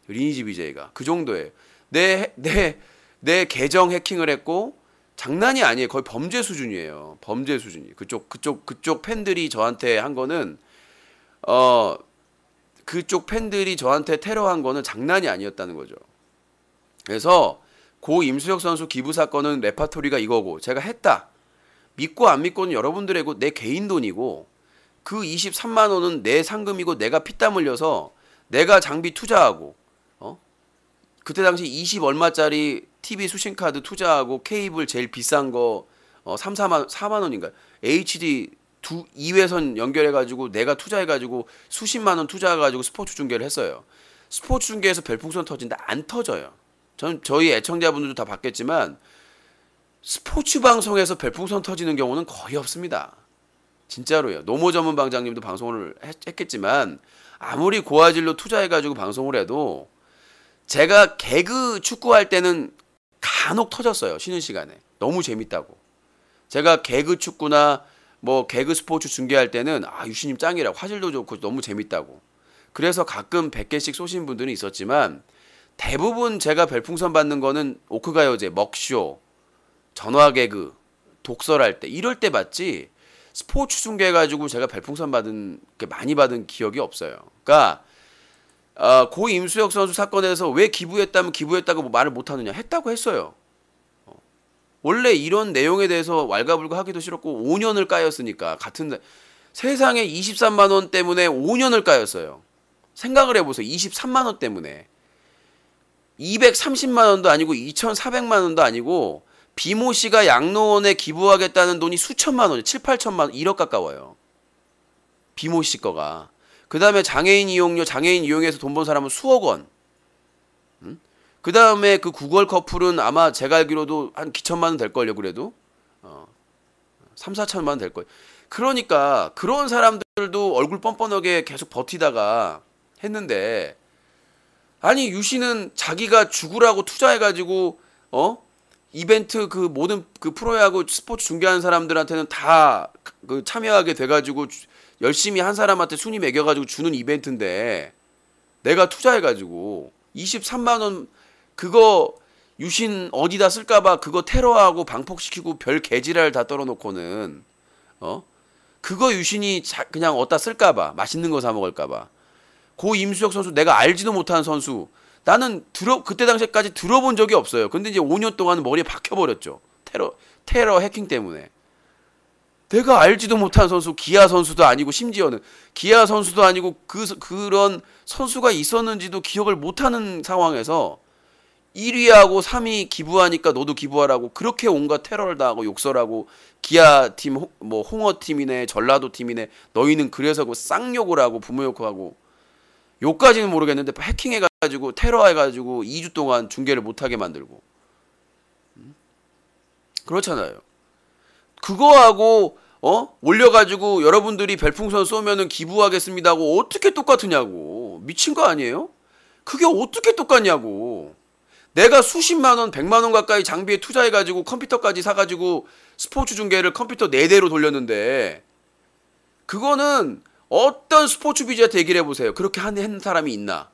리니지 BJ가 그 정도예요. 내 계정 해킹을 했고 장난이 아니에요. 거의 범죄 수준이에요. 범죄 수준이. 그쪽 팬들이 저한테 한 거는 그쪽 팬들이 저한테 테러한 거는 장난이 아니었다는 거죠. 그래서 고 임수혁 선수 기부 사건은 레파토리가 이거고 제가 했다. 믿고 안 믿고는 여러분들이고 내 개인 돈이고 그 23만 원은 내 상금이고 내가 피땀 흘려서 내가 장비 투자하고 그때 당시 20 얼마짜리 TV 수신카드 투자하고 케이블 제일 비싼 거 4만 원인가 HD 2회선 연결해가지고 내가 투자해가지고 수십만 원 투자해가지고 스포츠 중계를 했어요. 스포츠 중계에서 별풍선 터진다 안 터져요. 저희 애청자분들도 다 봤겠지만 스포츠 방송에서 별풍선 터지는 경우는 거의 없습니다. 진짜로요. 노모 전문 방장님도 방송을 했겠지만 아무리 고화질로 투자해가지고 방송을 해도 제가 개그 축구할 때는 간혹 터졌어요. 쉬는 시간에. 너무 재밌다고. 제가 개그 축구나 뭐 개그 스포츠 중계할 때는 유신님 짱이라고 화질도 좋고 너무 재밌다고. 그래서 가끔 100개씩 쏘신 분들은 있었지만 대부분 제가 별풍선 받는 거는 오크가요제, 먹쇼, 전화개그, 독설할 때 이럴 때 받지 스포츠 중계해가지고 제가 별풍선 많이 받은 기억이 없어요. 그러니까 고 임수혁 선수 사건에서 왜 기부했다고 말을 못하느냐 했다고 했어요. 원래 이런 내용에 대해서 왈가불가 하기도 싫었고 5년을 까였으니까 세상에 23만 원 때문에 5년을 까였어요. 생각을 해보세요. 23만 원 때문에 230만 원도 아니고 2,400만 원도 아니고 비모 씨가 양로원에 기부하겠다는 돈이 수천만 원, 7, 8천만 원, 1억 가까워요. 비모 씨 거가. 그 다음에 장애인 이용료, 장애인 이용해서 돈 번 사람은 수억 원. 그 다음에 그 구걸 커플은 아마 제가 알기로도 한 기천만 원 될걸요. 그래도 3, 4천만 원 될걸요. 그러니까 그런 사람들도 얼굴 뻔뻔하게 계속 버티다가 했는데, 아니 유씨는 자기가 죽으라고 투자해가지고 이벤트 그 모든 그 프로야구 스포츠 중계하는 사람들한테는 다 그 참여하게 돼가지고 열심히 한 사람한테 순위 매겨가지고 주는 이벤트인데, 내가 투자해가지고 23만 원 그거 유신 어디다 쓸까봐 그거 테러하고 방폭시키고 별 개지랄 다 떨어놓고는 그거 유신이 그냥 어디다 쓸까봐, 맛있는 거 사 먹을까봐. 고 임수혁 선수 내가 알지도 못하는 선수, 나는 그때 당시까지 들어본 적이 없어요. 근데 이제 5년 동안 머리에 박혀버렸죠. 테러 해킹 때문에. 내가 알지도 못하는 선수, 기아 선수도 아니고, 심지어는 기아 선수도 아니고 그런 선수가 있었는지도 기억을 못하는 상황에서 1위하고 3위 기부하니까 너도 기부하라고 그렇게 온갖 테러를 당하고 욕설하고, 기아 팀 뭐 홍어 팀이네 전라도 팀이네 너희는 그래서 그 쌍욕을 하고 부모 욕하고, 욕까지는 모르겠는데 해킹해가지고 테러해가지고 2주 동안 중계를 못하게 만들고. 그렇잖아요. 그거하고 올려가지고 여러분들이 별풍선 쏘면은 기부하겠습니다 하고 어떻게 똑같으냐고. 미친 거 아니에요? 그게 어떻게 똑같냐고. 내가 수십만 원, 100만 원 가까이 장비에 투자해가지고 컴퓨터까지 사가지고 스포츠 중계를 컴퓨터 4대로 돌렸는데, 그거는 어떤 스포츠 비즈한테 얘기를 해보세요. 그렇게 하는 사람이 있나?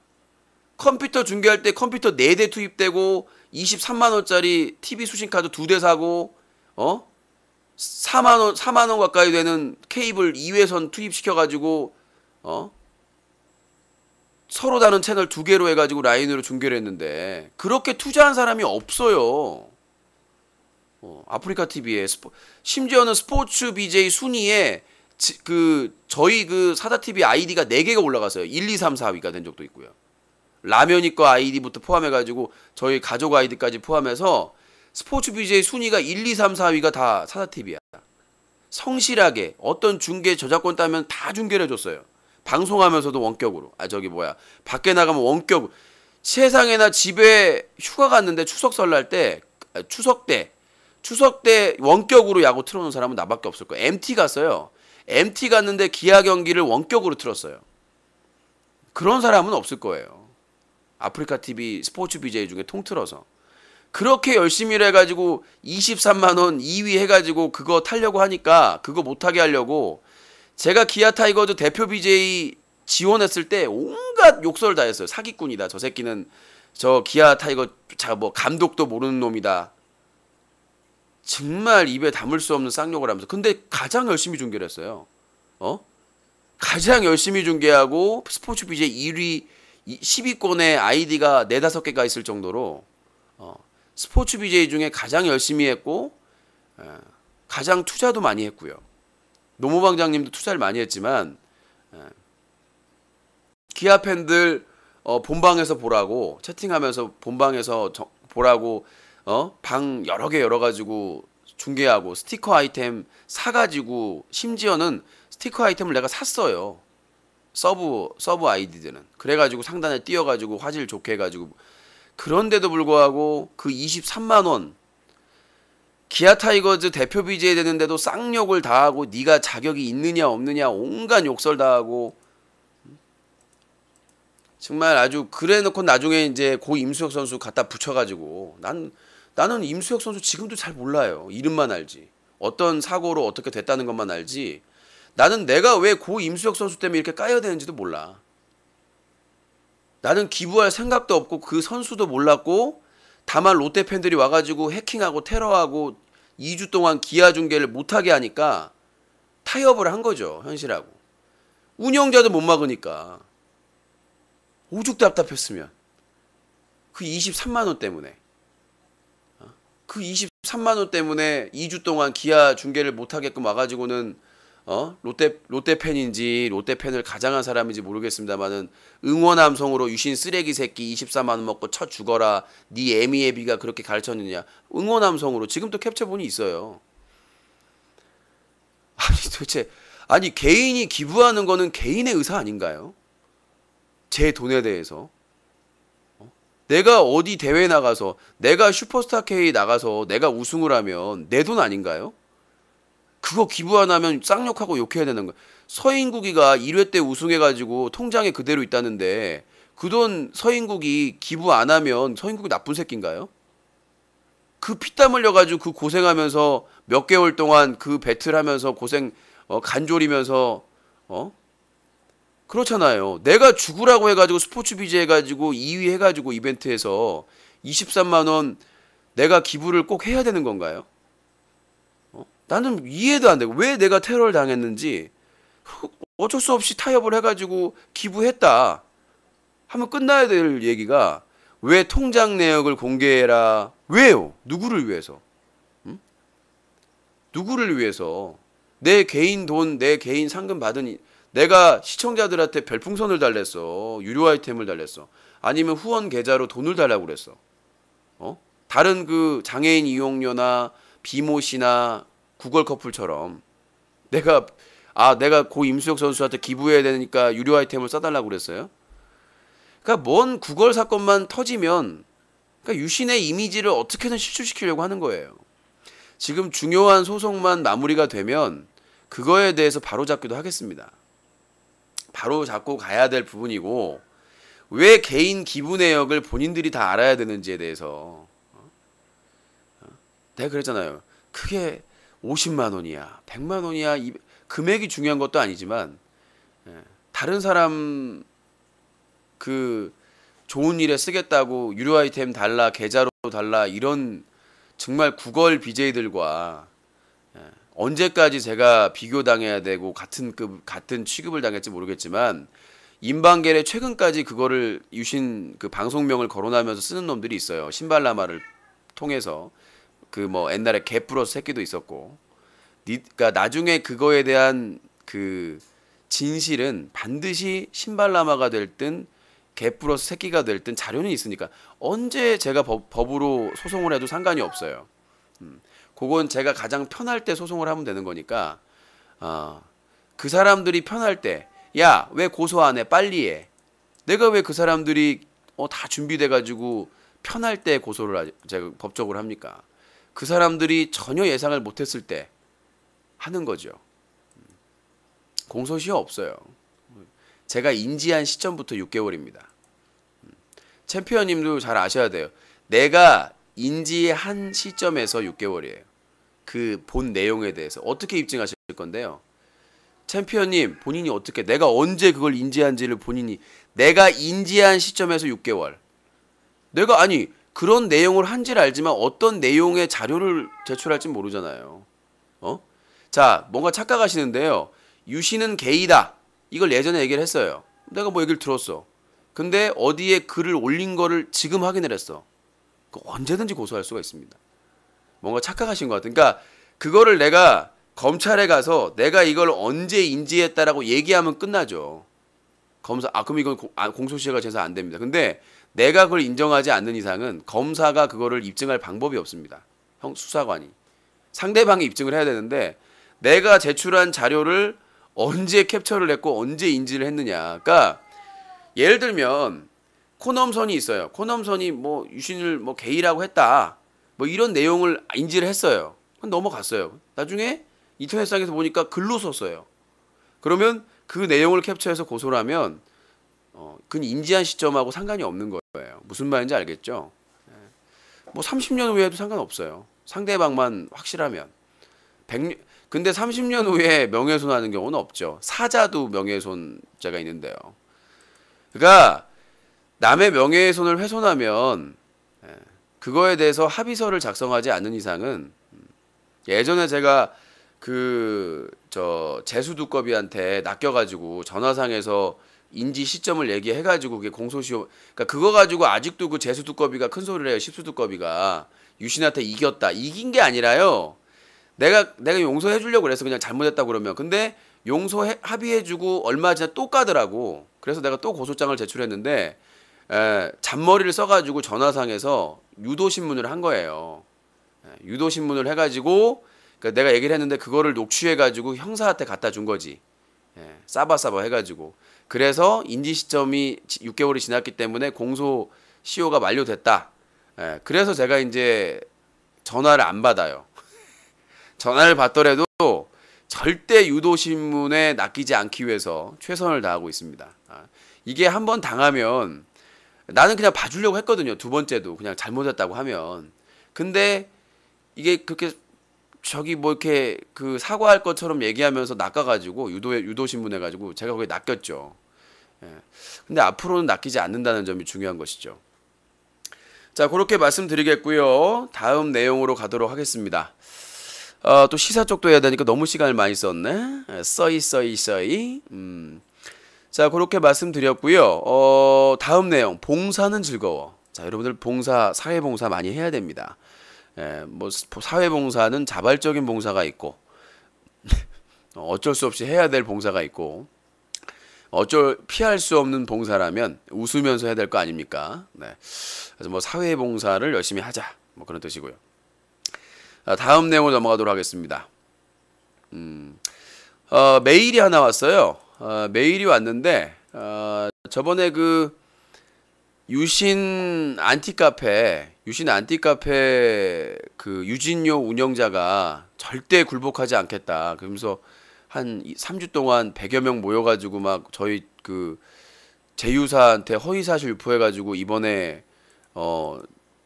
컴퓨터 중계할 때 컴퓨터 4대 투입되고 23만 원짜리 TV 수신카드 2대 사고 4만 원 가까이 되는 케이블 2회선 투입시켜가지고 서로 다른 채널 2개로 해가지고 라인으로 중계를 했는데, 그렇게 투자한 사람이 없어요. 아프리카 TV에 심지어는 스포츠 BJ 순위에 저희 그 사다 TV 아이디가 4개가 올라갔어요. 1, 2, 3, 4위가 된 적도 있고요. 라면이 거 아이디부터 포함해가지고 저희 가족 아이디까지 포함해서 스포츠 BJ 순위가 1, 2, 3, 4위가 다 사다 TV야. 성실하게 어떤 중계 저작권 따면 다 중계를 해줬어요. 방송하면서도 원격으로. 밖에 나가면 원격. 세상에나 집에 휴가 갔는데 추석 설날 때, 추석 때 원격으로 야구 틀어놓은 사람은 나밖에 없을 거예요. MT 갔어요. MT 갔는데 기아 경기를 원격으로 틀었어요. 그런 사람은 없을 거예요. 아프리카 TV 스포츠 BJ 중에 통틀어서. 그렇게 열심히 해가지고 23만 원 2위 해가지고 그거 타려고 하니까, 그거 못하게 하려고 제가 기아 타이거즈 대표 BJ 지원했을 때 온갖 욕설 다 했어요. 사기꾼이다. 저 새끼는 저 기아 타이거 감독도 모르는 놈이다. 정말 입에 담을 수 없는 쌍욕을 하면서. 근데 가장 열심히 중계를 했어요. 가장 열심히 중계하고 스포츠 BJ 1위 10위권에 아이디가 4, 5개가 있을 정도로 스포츠 BJ 중에 가장 열심히 했고, 가장 투자도 많이 했고요. 노무방장님도 투자를 많이 했지만, 기아 팬들 본방에서 보라고, 채팅하면서 본방에서 보라고 방 여러 개 열어가지고 중계하고 스티커 아이템 사가지고, 심지어는 스티커 아이템을 내가 샀어요. 서브 아이디들은. 그래가지고 상단에 띄워가지고 화질 좋게 해가지고. 그런데도 불구하고 그 23만 원 기아 타이거즈 대표 BJ 되는데도 쌍욕을 다 하고, 네가 자격이 있느냐 없느냐 온갖 욕설 다 하고. 정말 아주 그래놓고 나중에 이제 고 임수혁 선수 갖다 붙여가지고, 나는 임수혁 선수 지금도 잘 몰라요. 이름만 알지. 어떤 사고로 어떻게 됐다는 것만 알지. 나는 내가 왜 고 임수혁 선수 때문에 이렇게 까여야 되는지도 몰라. 나는 기부할 생각도 없고 그 선수도 몰랐고, 다만 롯데 팬들이 와가지고 해킹하고 테러하고 2주 동안 기아 중계를 못하게 하니까 타협을 한 거죠. 현실하고. 운영자도 못 막으니까. 오죽 답답했으면. 그 23만 원 때문에. 그 23만 원 때문에 2주 동안 기아 중계를 못하게끔 와가지고는 롯데 팬인지 롯데 팬을 가장한 사람인지 모르겠습니다만은, 응원함성으로 유신 쓰레기 새끼 24만 원 먹고 쳐 죽어라. 네 애미애비가 그렇게 가르쳤느냐. 응원함성으로 지금도 캡처본이 있어요. 아니 도대체, 아니 개인이 기부하는 거는 개인의 의사 아닌가요? 제 돈에 대해서. 내가 어디 대회 나가서 내가 슈퍼스타 K 나가서 내가 우승을 하면 내 돈 아닌가요? 그거 기부 안 하면 쌍욕하고 욕해야 되는 거야. 서인국이가 1회 때 우승해가지고 통장에 그대로 있다는데 그 돈 서인국이 기부 안 하면 서인국이 나쁜 새끼인가요? 그 피땀 흘려가지고 그 고생하면서 몇 개월 동안 그 배틀하면서 고생 간졸이면서 그렇잖아요. 내가 죽으라고 해가지고 스포츠 BJ 해가지고 2위 해가지고 이벤트에서 23만 원 내가 기부를 꼭 해야 되는 건가요? 나는 이해도 안 되고 왜 내가 테러를 당했는지 어쩔 수 없이 타협을 해가지고 기부했다 하면 끝나야 될 얘기가 왜 통장 내역을 공개해라? 왜요? 누구를 위해서? 응? 누구를 위해서? 내 개인 돈, 내 개인 상금 받은 내가 시청자들한테 별풍선을 달랬어. 유료 아이템을 달랬어. 아니면 후원 계좌로 돈을 달라고 그랬어. 다른 그 장애인 이용료나 비모 씨나 구걸 커플처럼 내가 고 임수혁 선수한테 기부해야 되니까 유료 아이템을 써달라고 그랬어요. 그러니까 뭔 구걸 사건만 터지면 그러니까 유신의 이미지를 어떻게든 실추시키려고 하는 거예요. 지금 중요한 소송만 마무리가 되면 그거에 대해서 바로잡기도 하겠습니다. 바로 잡고 가야 될 부분이고 왜 개인 기부 내역을 본인들이 다 알아야 되는지에 대해서 내가 그랬잖아요. 그게 50만 원이야 100만 원이야 금액이 중요한 것도 아니지만 다른 사람 그 좋은 일에 쓰겠다고 유료 아이템 달라 계좌로 달라 이런 정말 구걸 BJ들과 언제까지 제가 비교당해야 되고 같은 취급을 당할지 모르겠지만 임방겔에 최근까지 그거를 유신 그 방송명을 거론하면서 쓰는 놈들이 있어요. 신발라마를 통해서 그 뭐 옛날에 개프로스 새끼도 있었고 그러니까 나중에 그거에 대한 그 진실은 반드시 신발라마가 될든 개프로스 새끼가 될든 자료는 있으니까 언제 제가 법으로 소송을 해도 상관이 없어요. 그건 제가 가장 편할 때 소송을 하면 되는 거니까 그 사람들이 편할 때 야, 왜 고소 안 해? 빨리 해. 내가 왜 그 사람들이 다 준비돼 가지고 편할 때 고소를 제가 법적으로 합니까? 그 사람들이 전혀 예상을 못했을 때 하는 거죠. 공소시효 없어요. 제가 인지한 시점부터 6개월입니다. 챔피언님도 잘 아셔야 돼요. 내가 인지한 시점에서 6개월이에요. 그 본 내용에 대해서 어떻게 입증하실 건데요? 챔피언님 본인이 어떻게 내가 언제 그걸 인지한지를 본인이 내가 인지한 시점에서 6개월 내가 아니 그런 내용을 한지를 알지만 어떤 내용의 자료를 제출할지 모르잖아요. 자 뭔가 착각하시는데요. 유신은 게이다 이걸 예전에 얘기를 했어요. 내가 뭐 얘기를 들었어. 근데 어디에 글을 올린 거를 지금 확인을 했어. 언제든지 고소할 수가 있습니다. 뭔가 착각하신 것 같아요. 그러니까 그거를 내가 검찰에 가서 내가 이걸 언제 인지했다라고 얘기하면 끝나죠. 검사 그럼 이건 공소시효가 제사 안 됩니다. 근데 내가 그걸 인정하지 않는 이상은 검사가 그거를 입증할 방법이 없습니다. 수사관이 상대방이 입증을 해야 되는데 내가 제출한 자료를 언제 캡처를 했고 언제 인지를 했느냐. 그러니까 예를 들면 코넘선이 있어요. 코넘선이 뭐 유신을 뭐 게이라고 했다. 뭐 이런 내용을 인지를 했어요. 넘어갔어요. 나중에 인터넷상에서 보니까 글로 썼어요. 그러면 그 내용을 캡처해서 고소를 하면 그건 인지한 시점하고 상관이 없는 거예요. 무슨 말인지 알겠죠? 뭐 30년 후에도 상관없어요. 상대방만 확실하면. 근데 30년 후에 명예훼손하는 경우는 없죠. 사자도 명예훼손죄가 있는데요. 그러니까 남의 명예훼손을 훼손하면 그거에 대해서 합의서를 작성하지 않는 이상은 예전에 제가 제수두꺼비한테 낚여가지고 전화상에서 인지 시점을 얘기해가지고 그게 공소시효 그러니까 그거 가지고 아직도 그 제수두꺼비가 큰 소리를 해요. 십수두꺼비가 유신한테 이겼다. 이긴 게 아니라요. 내가 용서해 주려고 그래서 그냥 잘못했다고 그러면 근데 합의해 주고 얼마 지나 또 까더라고. 그래서 내가 또 고소장을 제출했는데 잔머리를 써가지고 전화상에서 유도신문을 한 거예요. 유도신문을 해가지고 그러니까 내가 얘기를 했는데 그거를 녹취해가지고 형사한테 갖다 준 거지. 싸바싸바 해가지고. 그래서 인지 시점이 6개월이 지났기 때문에 공소 CO가 만료됐다. 예, 그래서 제가 이제 전화를 안 받아요. 전화를 받더라도 절대 유도신문에 낚이지 않기 위해서 최선을 다하고 있습니다. 이게 한번 당하면 나는 그냥 봐주려고 했거든요. 두 번째도 그냥 잘못했다고 하면. 근데 이게 그렇게 저기 뭐 이렇게 그 사과할 것처럼 얘기하면서 낚아가지고 유도신문 해가지고 제가 거기에 낚였죠. 예. 근데 앞으로는 낚이지 않는다는 점이 중요한 것이죠. 자, 그렇게 말씀드리겠고요. 다음 내용으로 가도록 하겠습니다. 또 시사 쪽도 해야 되니까 너무 시간을 많이 썼네. 써이. 자, 그렇게 말씀드렸고요. 다음 내용, 봉사는 즐거워. 자, 여러분들 봉사, 사회봉사 많이 해야 됩니다. 뭐 사회봉사는 자발적인 봉사가 있고 어쩔 수 없이 해야 될 봉사가 있고 피할 수 없는 봉사라면 웃으면서 해야 될 거 아닙니까? 네. 그래서 뭐 사회봉사를 열심히 하자, 뭐 그런 뜻이고요. 다음 내용으로 넘어가도록 하겠습니다. 메일이 하나 왔어요. 메일이 왔는데 저번에 그 유신 안티카페 그 유진요 운영자가 절대 굴복하지 않겠다. 그러면서 한 3주 동안 100여 명 모여가지고 막 저희 그 제휴사한테 허위사실 유포해가지고 이번에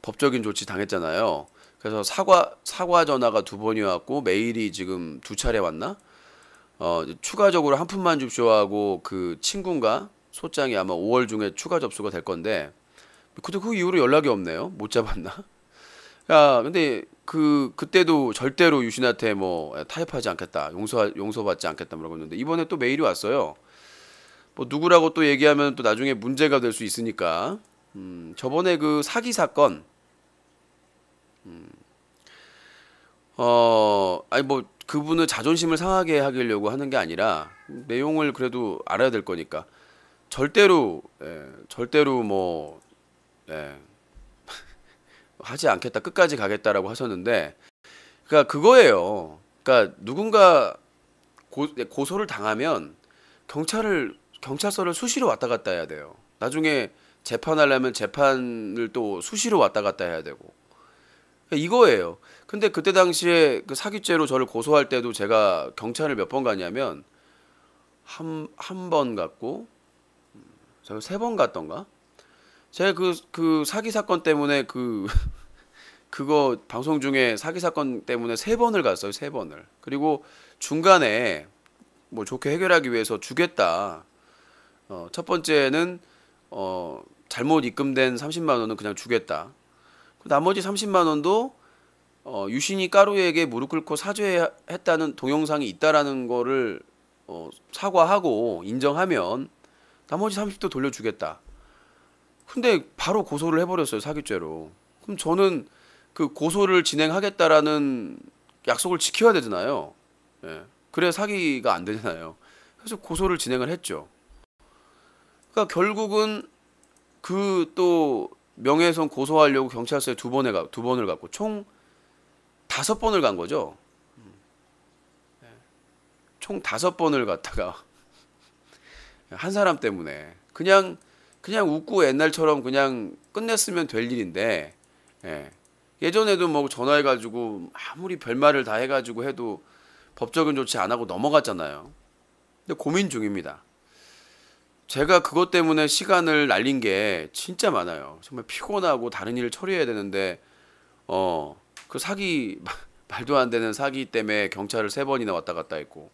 법적인 조치 당했잖아요. 그래서 사과 전화가 2번이 왔고 메일이 지금 2차례 왔나? 추가적으로 한 푼만 줍쇼하고 그 친구인가 소장이 아마 5월 중에 추가 접수가 될 건데 근데 그 이후로 연락이 없네요. 못 잡았나? 야, 근데 그때도 절대로 유신한테 뭐 타협하지 않겠다, 용서받지 않겠다 뭐라고 했는데 이번에 또 메일이 왔어요. 뭐 누구라고 또 얘기하면 또 나중에 문제가 될 수 있으니까. 저번에 그 사기 사건, 아니 뭐 그분의 자존심을 상하게 하려고 하는 게 아니라 내용을 그래도 알아야 될 거니까 절대로 뭐 하지 않겠다, 끝까지 가겠다라고 하셨는데, 그러니까 그거예요. 그러니까 누군가 고소를 당하면 경찰서를 수시로 왔다 갔다 해야 돼요. 나중에 재판하려면 재판을 또 수시로 왔다 갔다 해야 되고. 그러니까 이거예요. 근데 그때 당시에 그 사기죄로 저를 고소할 때도 제가 경찰을 몇 번 가냐면 한 번 갔고, 제가 3번 갔던가? 제가 그 사기 사건 때문에 그거 방송 중에 사기 사건 때문에 3번을 갔어요. 3번을. 그리고 중간에 뭐 좋게 해결하기 위해서 주겠다. 첫 번째는 잘못 입금된 30만 원은 그냥 주겠다. 나머지 30만 원도 유신이 까루에게 무릎 꿇고 사죄했다는 동영상이 있다라는 거를 사과하고 인정하면 나머지 30도 돌려주겠다. 근데 바로 고소를 해버렸어요. 사기죄로. 그럼 저는 그 고소를 진행하겠다라는 약속을 지켜야 되잖아요. 예. 그래야 사기가 안 되잖아요. 그래서 고소를 진행을 했죠. 그러니까 결국은 그 또 명예훼손 고소하려고 경찰서에 2번을 갔고 총 5번을 간 거죠. 총 5번을 갔다가 한 사람 때문에 그냥 웃고 옛날처럼 그냥 끝냈으면 될 일인데, 예전에도 뭐 전화해가지고 아무리 별말을 다 해가지고 해도 법적인 조치 안 하고 넘어갔잖아요. 근데 고민 중입니다. 제가 그것 때문에 시간을 날린 게 진짜 많아요. 정말 피곤하고 다른 일을 처리해야 되는데 그 사기 말도 안 되는 사기 때문에 경찰을 3번이나 왔다 갔다 했고,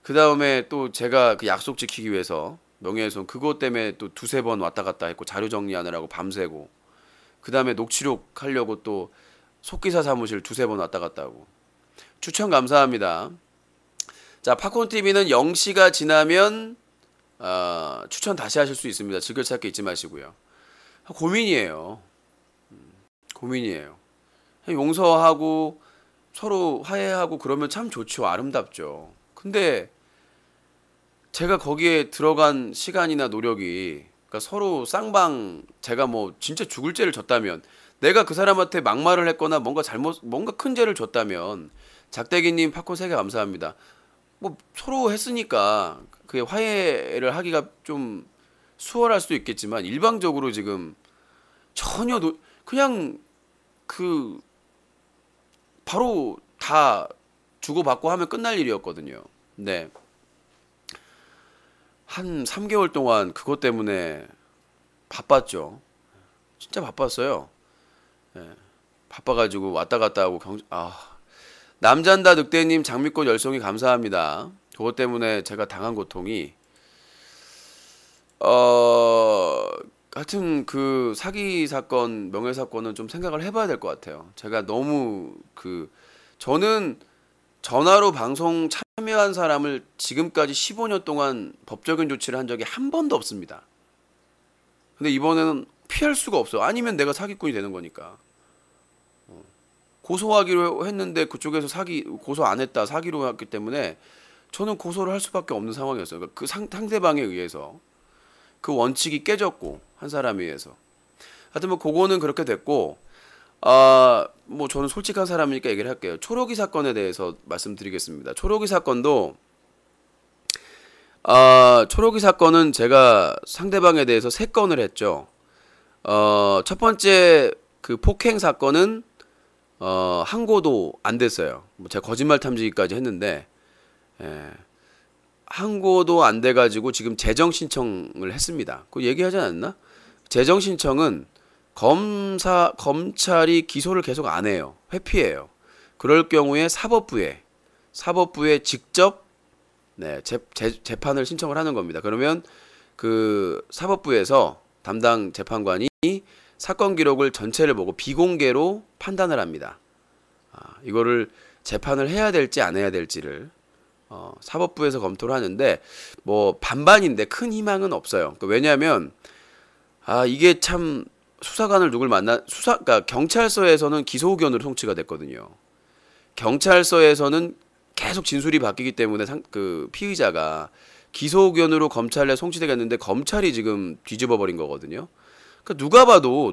그 다음에 또 제가 그 약속 지키기 위해서 명예훼손 그것 때문에 또 2-3번 왔다 갔다 했고, 자료 정리하느라고 밤새고, 그 다음에 녹취록 하려고 또 속기사 사무실 2-3번 왔다 갔다 하고. 추천 감사합니다. 자, 팝콘TV는 0시가 지나면 추천 다시 하실 수 있습니다. 즐겨찾기 잊지 마시고요. 고민이에요. 용서하고 서로 화해하고 그러면 참 좋죠. 아름답죠. 근데 제가 거기에 들어간 시간이나 노력이, 그러니까 서로 쌍방, 제가 뭐 진짜 죽을 죄를 졌다면, 내가 그 사람한테 막말을 했거나 뭔가 큰 죄를 졌다면, 작대기님 팝콘 3개 감사합니다. 뭐 서로 했으니까 그게 화해를 하기가 좀 수월할 수도 있겠지만, 일방적으로 지금 전혀 그냥 그 바로 다 주고받고 하면 끝날 일이었거든요. 네. 한 3개월 동안 그것 때문에 바빴죠. 진짜 바빴어요. 예. 바빠가지고 왔다 갔다 하고 남잔다 늑대님 장미꽃 열송이 감사합니다. 그것 때문에 제가 당한 고통이 하여튼 그 사기 사건, 명예 사건은 좀 생각을 해봐야 될 것 같아요. 제가 너무 저는 전화로 방송 참여한 사람을 지금까지 15년 동안 법적인 조치를 한 적이 한 번도 없습니다. 근데 이번에는 피할 수가 없어. 아니면 내가 사기꾼이 되는 거니까. 고소하기로 했는데 그쪽에서 고소 안 했다, 사기로 했기 때문에 저는 고소를 할 수밖에 없는 상황이었어요. 그러니까 그 상대방에 의해서 그 원칙이 깨졌고, 한 사람에 의해서. 하여튼 뭐 그거는 그렇게 됐고, 뭐 저는 솔직한 사람이니까 얘기를 할게요. 초록이 사건에 대해서 말씀드리겠습니다. 초록이 사건은 제가 상대방에 대해서 3건을 했죠. 첫 번째 그 폭행 사건은 항고도 안 됐어요. 뭐 제가 거짓말 탐지기까지 했는데, 항고도 안 돼가지고 지금 재정 신청을 했습니다. 그거 얘기하지 않았나? 재정 신청은 검찰이 기소를 계속 안 해요. 회피해요. 그럴 경우에 사법부에 직접 재판을 신청을 하는 겁니다. 그러면 그 사법부에서 담당 재판관이 사건 기록을 전체를 보고 비공개로 판단을 합니다. 이거를 재판을 해야 될지 안 해야 될지를 사법부에서 검토를 하는데 뭐 반반인데 큰 희망은 없어요. 왜냐하면 이게 참 수사관을 누굴 그러니까 경찰서에서는 기소 의견으로 송치가 됐거든요. 경찰서에서는 계속 진술이 바뀌기 때문에 그 피의자가 기소 의견으로 검찰에 송치되겠는데 검찰이 지금 뒤집어 버린 거거든요. 그러니까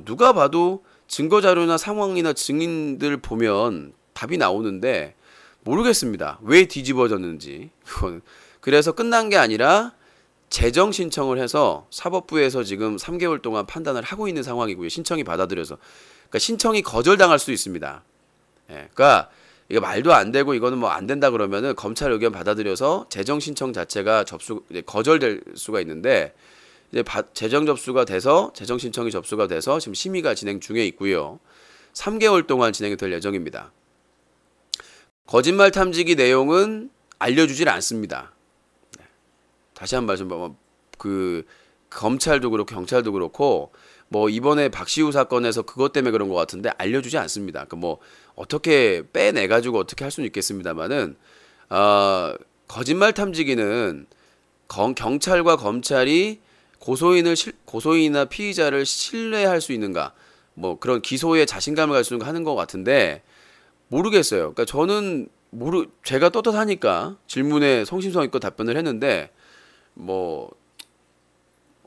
누가 봐도 증거 자료나 상황이나 증인들 보면 답이 나오는데 모르겠습니다. 왜 뒤집어졌는지. 그래서 끝난 게 아니라 재정 신청을 해서 사법부에서 지금 3개월 동안 판단을 하고 있는 상황이고요. 신청이 받아들여서. 그러니까 신청이 거절당할 수도 있습니다. 그러니까 이거 말도 안 되고 이거는 뭐 안 된다 그러면은 검찰 의견 받아들여서 재정 신청 자체가 거절될 수가 있는데 이제 재정 신청이 접수가 돼서 지금 심의가 진행 중에 있고요. 3개월 동안 진행이 될 예정입니다. 거짓말 탐지기 내용은 알려주질 않습니다. 다시 한 말씀, 그 검찰도 그렇고 경찰도 그렇고 뭐 이번에 박시우 사건에서 그것 때문에 그런 것 같은데 알려주지 않습니다. 그 뭐 어떻게 빼내가지고 어떻게 할 수는 있겠습니다만은 거짓말 탐지기는 경찰과 검찰이 고소인이나 피의자를 신뢰할 수 있는가, 뭐 그런 기소에 자신감을 가지고 하는 것 같은데 모르겠어요. 그러니까 저는 제가 떳떳하니까 질문에 성심성의껏 답변을 했는데 뭐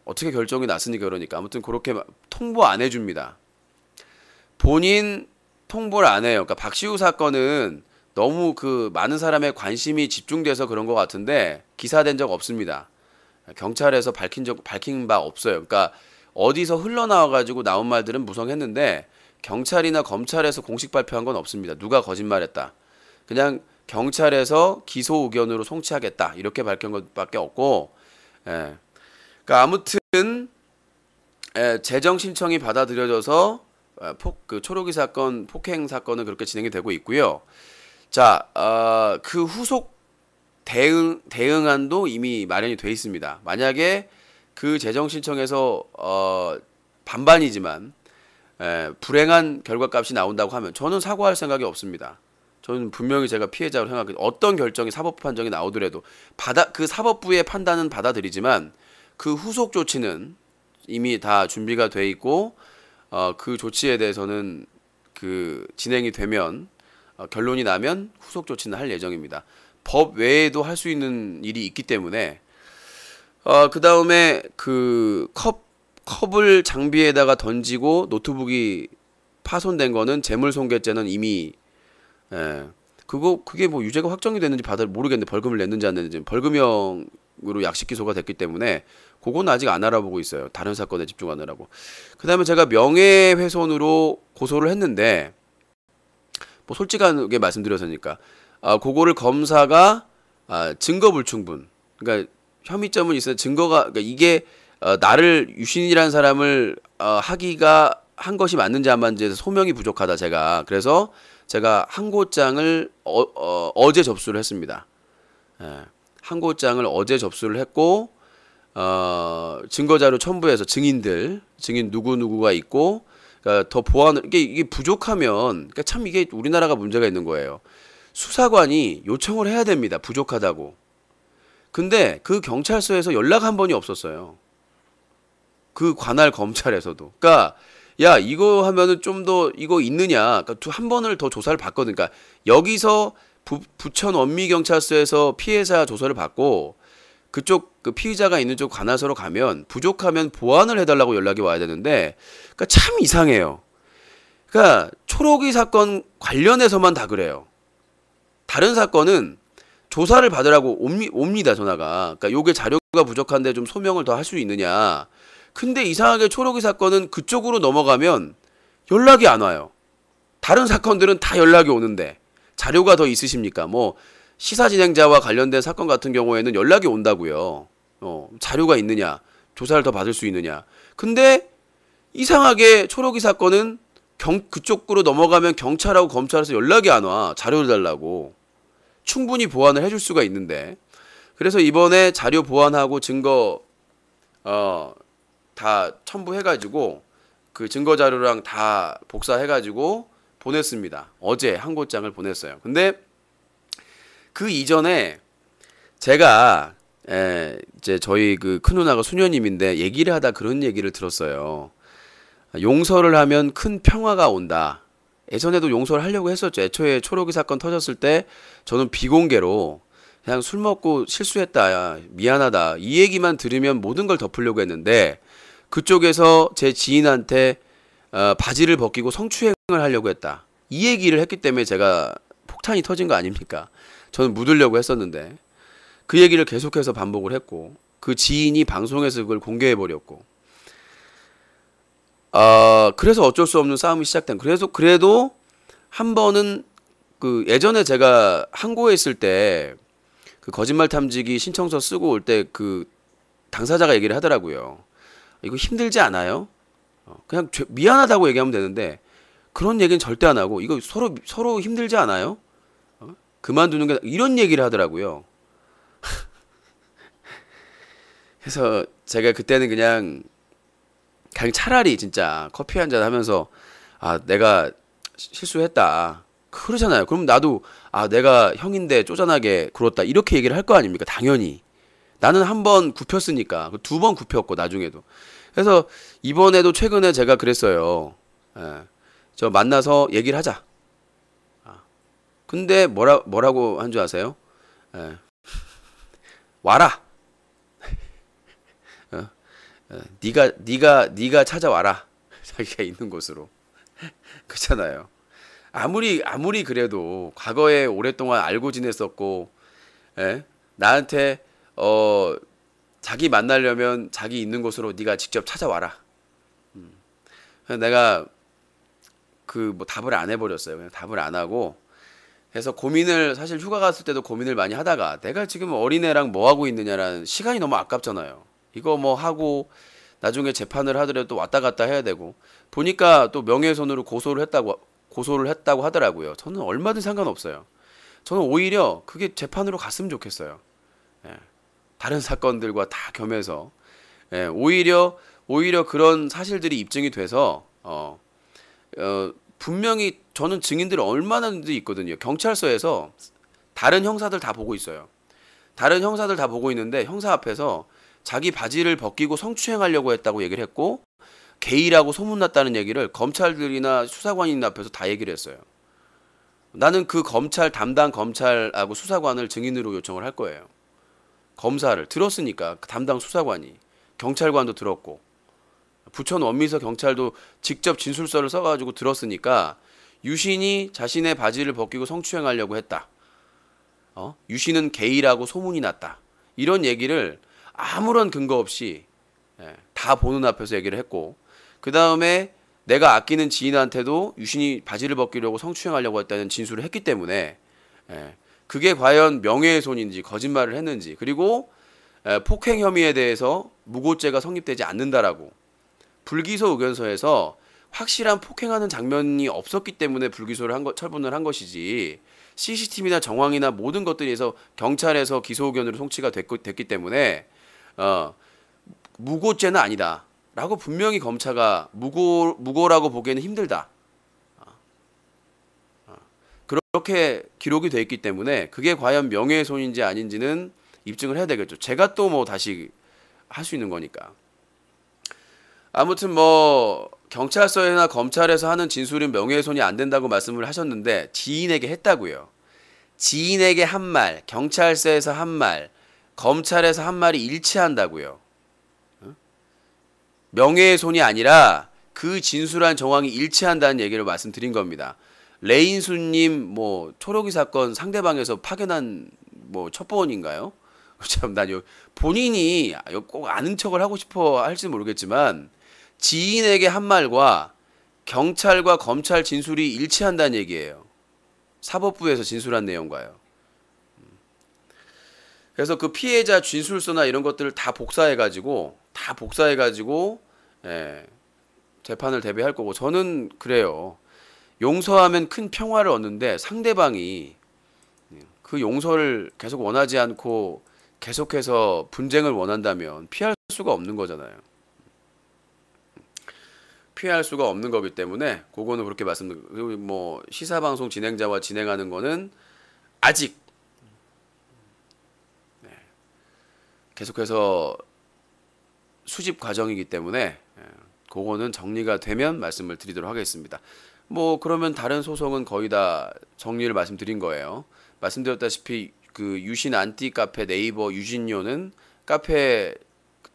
어떻게 결정이 났으니까 그러니까 아무튼 그렇게 통보 안 해줍니다. 본인 통보를 안 해요. 그러니까 박시우 사건은 너무 그 많은 사람의 관심이 집중돼서 그런 것 같은데 기사된 적 없습니다. 경찰에서 밝힌 바 없어요. 그러니까 어디서 흘러나와가지고 나온 말들은 무성했는데 경찰이나 검찰에서 공식 발표한 건 없습니다. 누가 거짓말했다. 그냥 경찰에서 기소 의견으로 송치하겠다 이렇게 밝힌 것밖에 없고, 그러니까 아무튼 재정 신청이 받아들여져서 그 초록이 사건, 폭행 사건은 그렇게 진행이 되고 있고요. 자, 그 후속 대응안도 이미 마련이 돼 있습니다. 만약에 그 재정 신청에서 반반이지만 불행한 결과값이 나온다고 하면 저는 사과할 생각이 없습니다. 저는 분명히 제가 피해자로 생각해요. 어떤 결정이 사법부 판정이 나오더라도 그 사법부의 판단은 받아들이지만 그 후속 조치는 이미 다 준비가 돼 있고 그 조치에 대해서는 그 진행이 되면 결론이 나면 후속 조치는 할 예정입니다. 법 외에도 할 수 있는 일이 있기 때문에 그 다음에 그 컵을 장비에다가 던지고 노트북이 파손된 거는 재물손괴죄는 이미 그게 뭐 유죄가 확정이 됐는지 모르겠는데 벌금을 냈는지 안 냈는지 벌금형이 으로 약식 기소가 됐기 때문에 그건 아직 안 알아보고 있어요. 다른 사건에 집중하느라고. 그다음에 제가 명예훼손으로 고소를 했는데 뭐 솔직하게 말씀드려서니까 그거를 검사가 증거 불충분. 그러니까 혐의점은 있어요. 증거가 그러니까 이게 나를 유신이라는 사람을 하기가 한 것이 맞는지 안 맞는지에서 소명이 부족하다 제가. 그래서 제가 항고장을 어제 접수를 했습니다. 예. 항고장을 어제 접수를 했고 증거자료 첨부해서 증인 누구누구가 있고 그러니까 더 보완을 이게 부족하면 그러니까 참 이게 우리나라가 문제가 있는 거예요. 수사관이 요청을 해야 됩니다. 부족하다고. 근데 그 경찰서에서 연락 한 번이 없었어요. 그 관할 검찰에서도. 그러니까 야 이거 하면은 좀 더 이거 있느냐. 그러니까 한 번을 더 조사를 받거든. 그러니까 여기서 부천 원미경찰서에서 피해자 조사를 받고 그쪽 그 피의자가 있는 쪽 관할서로 가면 부족하면 보완을 해달라고 연락이 와야 되는데 그러니까 참 이상해요. 그러니까 초록이 사건 관련해서만 다 그래요. 다른 사건은 조사를 받으라고 옵니다 전화가. 그러니까 요게 자료가 부족한데 좀 소명을 더 할 수 있느냐. 근데 이상하게 초록이 사건은 그쪽으로 넘어가면 연락이 안 와요. 다른 사건들은 다 연락이 오는데 자료가 더 있으십니까? 뭐 시사 진행자와 관련된 사건 같은 경우에는 연락이 온다고요. 자료가 있느냐, 조사를 더 받을 수 있느냐. 근데 이상하게 초록이 사건은 그쪽으로 넘어가면 경찰하고 검찰에서 연락이 안 와. 자료를 달라고. 충분히 보완을 해줄 수가 있는데. 그래서 이번에 자료 보완하고 증거 다 첨부해가지고 그 증거 자료랑 다 복사해가지고 보냈습니다. 어제 항고장을 보냈어요. 근데 그 이전에 제가 이제 저희 그 큰 누나가 수녀님인데 얘기를 하다 그런 얘기를 들었어요. 용서를 하면 큰 평화가 온다. 예전에도 용서를 하려고 했었죠. 애초에 초록이 사건 터졌을 때 저는 비공개로 그냥 술 먹고 실수했다. 미안하다. 이 얘기만 들으면 모든 걸 덮으려고 했는데 그쪽에서 제 지인한테 바지를 벗기고 성추행을 하려고 했다. 이 얘기를 했기 때문에 제가 폭탄이 터진 거 아닙니까? 저는 묻으려고 했었는데 그 얘기를 계속해서 반복을 했고 그 지인이 방송에서 그걸 공개해버렸고 그래서 어쩔 수 없는 싸움이 시작된. 그래도 한 번은 그 예전에 제가 항고했을 때 그 거짓말 탐지기 신청서 쓰고 올 때 그 당사자가 얘기를 하더라고요. 이거 힘들지 않아요? 그냥 미안하다고 얘기하면 되는데 그런 얘기는 절대 안 하고 이거 서로 힘들지 않아요? 그만두는 게 이런 얘기를 하더라고요. 그래서 제가 그때는 그냥 차라리 진짜 커피 한잔 하면서 내가 실수했다 그러잖아요. 그럼 나도 내가 형인데 쪼잔하게 굴었다 이렇게 얘기를 할 거 아닙니까? 당연히 나는 한 번 굽혔으니까 2번 굽혔고 나중에도. 그래서 이번에도 최근에 제가 그랬어요. 저 만나서 얘기를 하자. 근데 뭐라고 한 줄 아세요? 와라. 네가 찾아와라. 자기가 있는 곳으로. 그렇잖아요. 아무리 그래도 과거에 오랫동안 알고 지냈었고, 나한테 자기 만나려면 자기 있는 곳으로 네가 직접 찾아와라. 내가 뭐 답을 안 해버렸어요. 그냥 답을 안 하고. 그래서 고민을 사실 휴가 갔을 때도 고민을 많이 하다가 내가 지금 어린애랑 뭐 하고 있느냐라는 시간이 너무 아깝잖아요. 이거 뭐 하고 나중에 재판을 하더라도 왔다 갔다 해야 되고 보니까 또 명예훼손으로 고소를 했다고 하더라고요. 저는 얼마든 상관없어요. 저는 오히려 그게 재판으로 갔으면 좋겠어요. 다른 사건들과 다 겸해서 오히려 그런 사실들이 입증이 돼서 분명히 저는 증인들이 얼마나 있거든요. 경찰서에서 다른 형사들 다 보고 있어요. 다른 형사들 다 보고 있는데 형사 앞에서 자기 바지를 벗기고 성추행하려고 했다고 얘기를 했고 게이라고 소문났다는 얘기를 검찰들이나 수사관인 앞에서 다 얘기를 했어요. 나는 그 담당 검찰하고 수사관을 증인으로 요청을 할 거예요. 검사를 들었으니까 담당 수사관이 경찰관도 들었고 부천 원미서 경찰도 직접 진술서를 써가지고 들었으니까 유신이 자신의 바지를 벗기고 성추행하려고 했다. 유신은 게이라고 소문이 났다. 이런 얘기를 아무런 근거 없이 다 보는 앞에서 얘기를 했고, 그 다음에 내가 아끼는 지인한테도 유신이 바지를 벗기려고 성추행하려고 했다는 진술을 했기 때문에 그게 과연 명예훼손인지 거짓말을 했는지, 그리고 폭행 혐의에 대해서 무고죄가 성립되지 않는다라고 불기소 의견서에서 확실한 폭행하는 장면이 없었기 때문에 불기소를 처분을 한 것이지, CCTV나 정황이나 모든 것들에서 경찰에서 기소 의견으로 송치가 됐기 때문에 무고죄는 아니다라고 분명히 검사가 무고라고 보기에는 힘들다. 그렇게 기록이 돼 있기 때문에 그게 과연 명예훼손인지 아닌지는 입증을 해야 되겠죠. 제가 또 뭐 다시 할 수 있는 거니까. 아무튼 뭐 경찰서나 검찰에서 하는 진술은 명예훼손이 안 된다고 말씀을 하셨는데 지인에게 했다고요. 지인에게 한 말, 경찰서에서 한 말, 검찰에서 한 말이 일치한다고요. 명예훼손이 아니라 그 진술한 정황이 일치한다는 얘기를 말씀드린 겁니다. 레인수님 뭐 초록이 사건 상대방에서 파견한 뭐 첩보원인가요? 참 난 본인이 꼭 아는 척을 하고 싶어 할지 모르겠지만 지인에게 한 말과 경찰과 검찰 진술이 일치한다는 얘기예요. 사법부에서 진술한 내용과요. 그래서 그 피해자 진술서나 이런 것들을 다 복사해가지고 재판을 대비할 거고, 저는 그래요. 용서하면 큰 평화를 얻는데 상대방이 그 용서를 계속 원하지 않고 계속해서 분쟁을 원한다면 피할 수가 없는 거잖아요. 피할 수가 없는 거기 때문에 그거는 그렇게 말씀드리고, 그리고 뭐 시사방송 진행자와 진행하는 거는 아직 계속해서 수집 과정이기 때문에 그거는 정리가 되면 말씀을 드리도록 하겠습니다. 뭐 그러면 다른 소송은 거의 다 정리를 말씀드린 거예요. 말씀드렸다시피 그 유신 안티 카페 네이버 유진요는 카페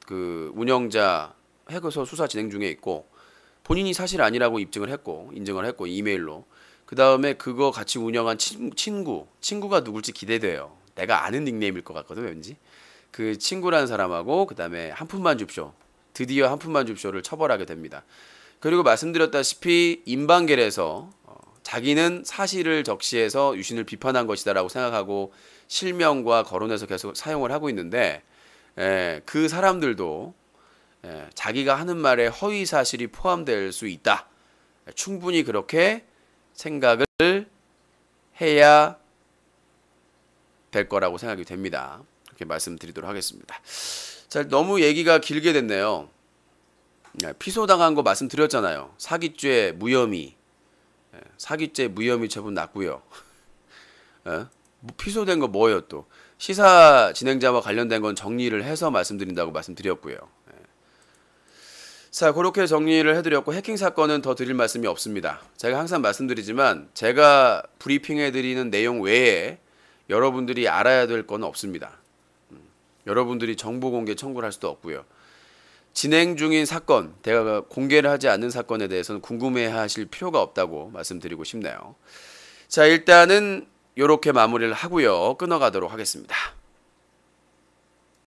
그 운영자 해고서 수사 진행 중에 있고, 본인이 사실 아니라고 인증을 했고 이메일로, 그 다음에 그거 같이 운영한 친구가 누굴지 기대돼요. 내가 아는 닉네임일 것 같거든 왠지. 그 친구라는 사람하고 그 다음에 한 푼만 줍쇼, 드디어 한 푼만 줍쇼를 처벌하게 됩니다. 그리고 말씀드렸다시피 임방겔에서 자기는 사실을 적시해서 유신을 비판한 것이다라고 생각하고 실명과 거론해서 계속 사용을 하고 있는데, 그 사람들도 자기가 하는 말에 허위 사실이 포함될 수 있다. 충분히 그렇게 생각을 해야 될 거라고 생각이 됩니다. 그렇게 말씀드리도록 하겠습니다. 자, 너무 얘기가 길게 됐네요. 피소당한 거 말씀드렸잖아요. 사기죄 무혐의 처분 났고요. 피소된 거 뭐예요 또? 시사 진행자와 관련된 건 정리를 해서 말씀드린다고 말씀드렸고요. 자, 그렇게 정리를 해드렸고, 해킹 사건은 더 드릴 말씀이 없습니다. 제가 항상 말씀드리지만 제가 브리핑해드리는 내용 외에 여러분들이 알아야 될 건 없습니다. 여러분들이 정보 공개 청구를 할 수도 없고요. 진행 중인 사건, 제가 공개를 하지 않는 사건에 대해서는 궁금해하실 필요가 없다고 말씀드리고 싶네요. 자, 일단은 이렇게 마무리를 하고요. 끊어가도록 하겠습니다.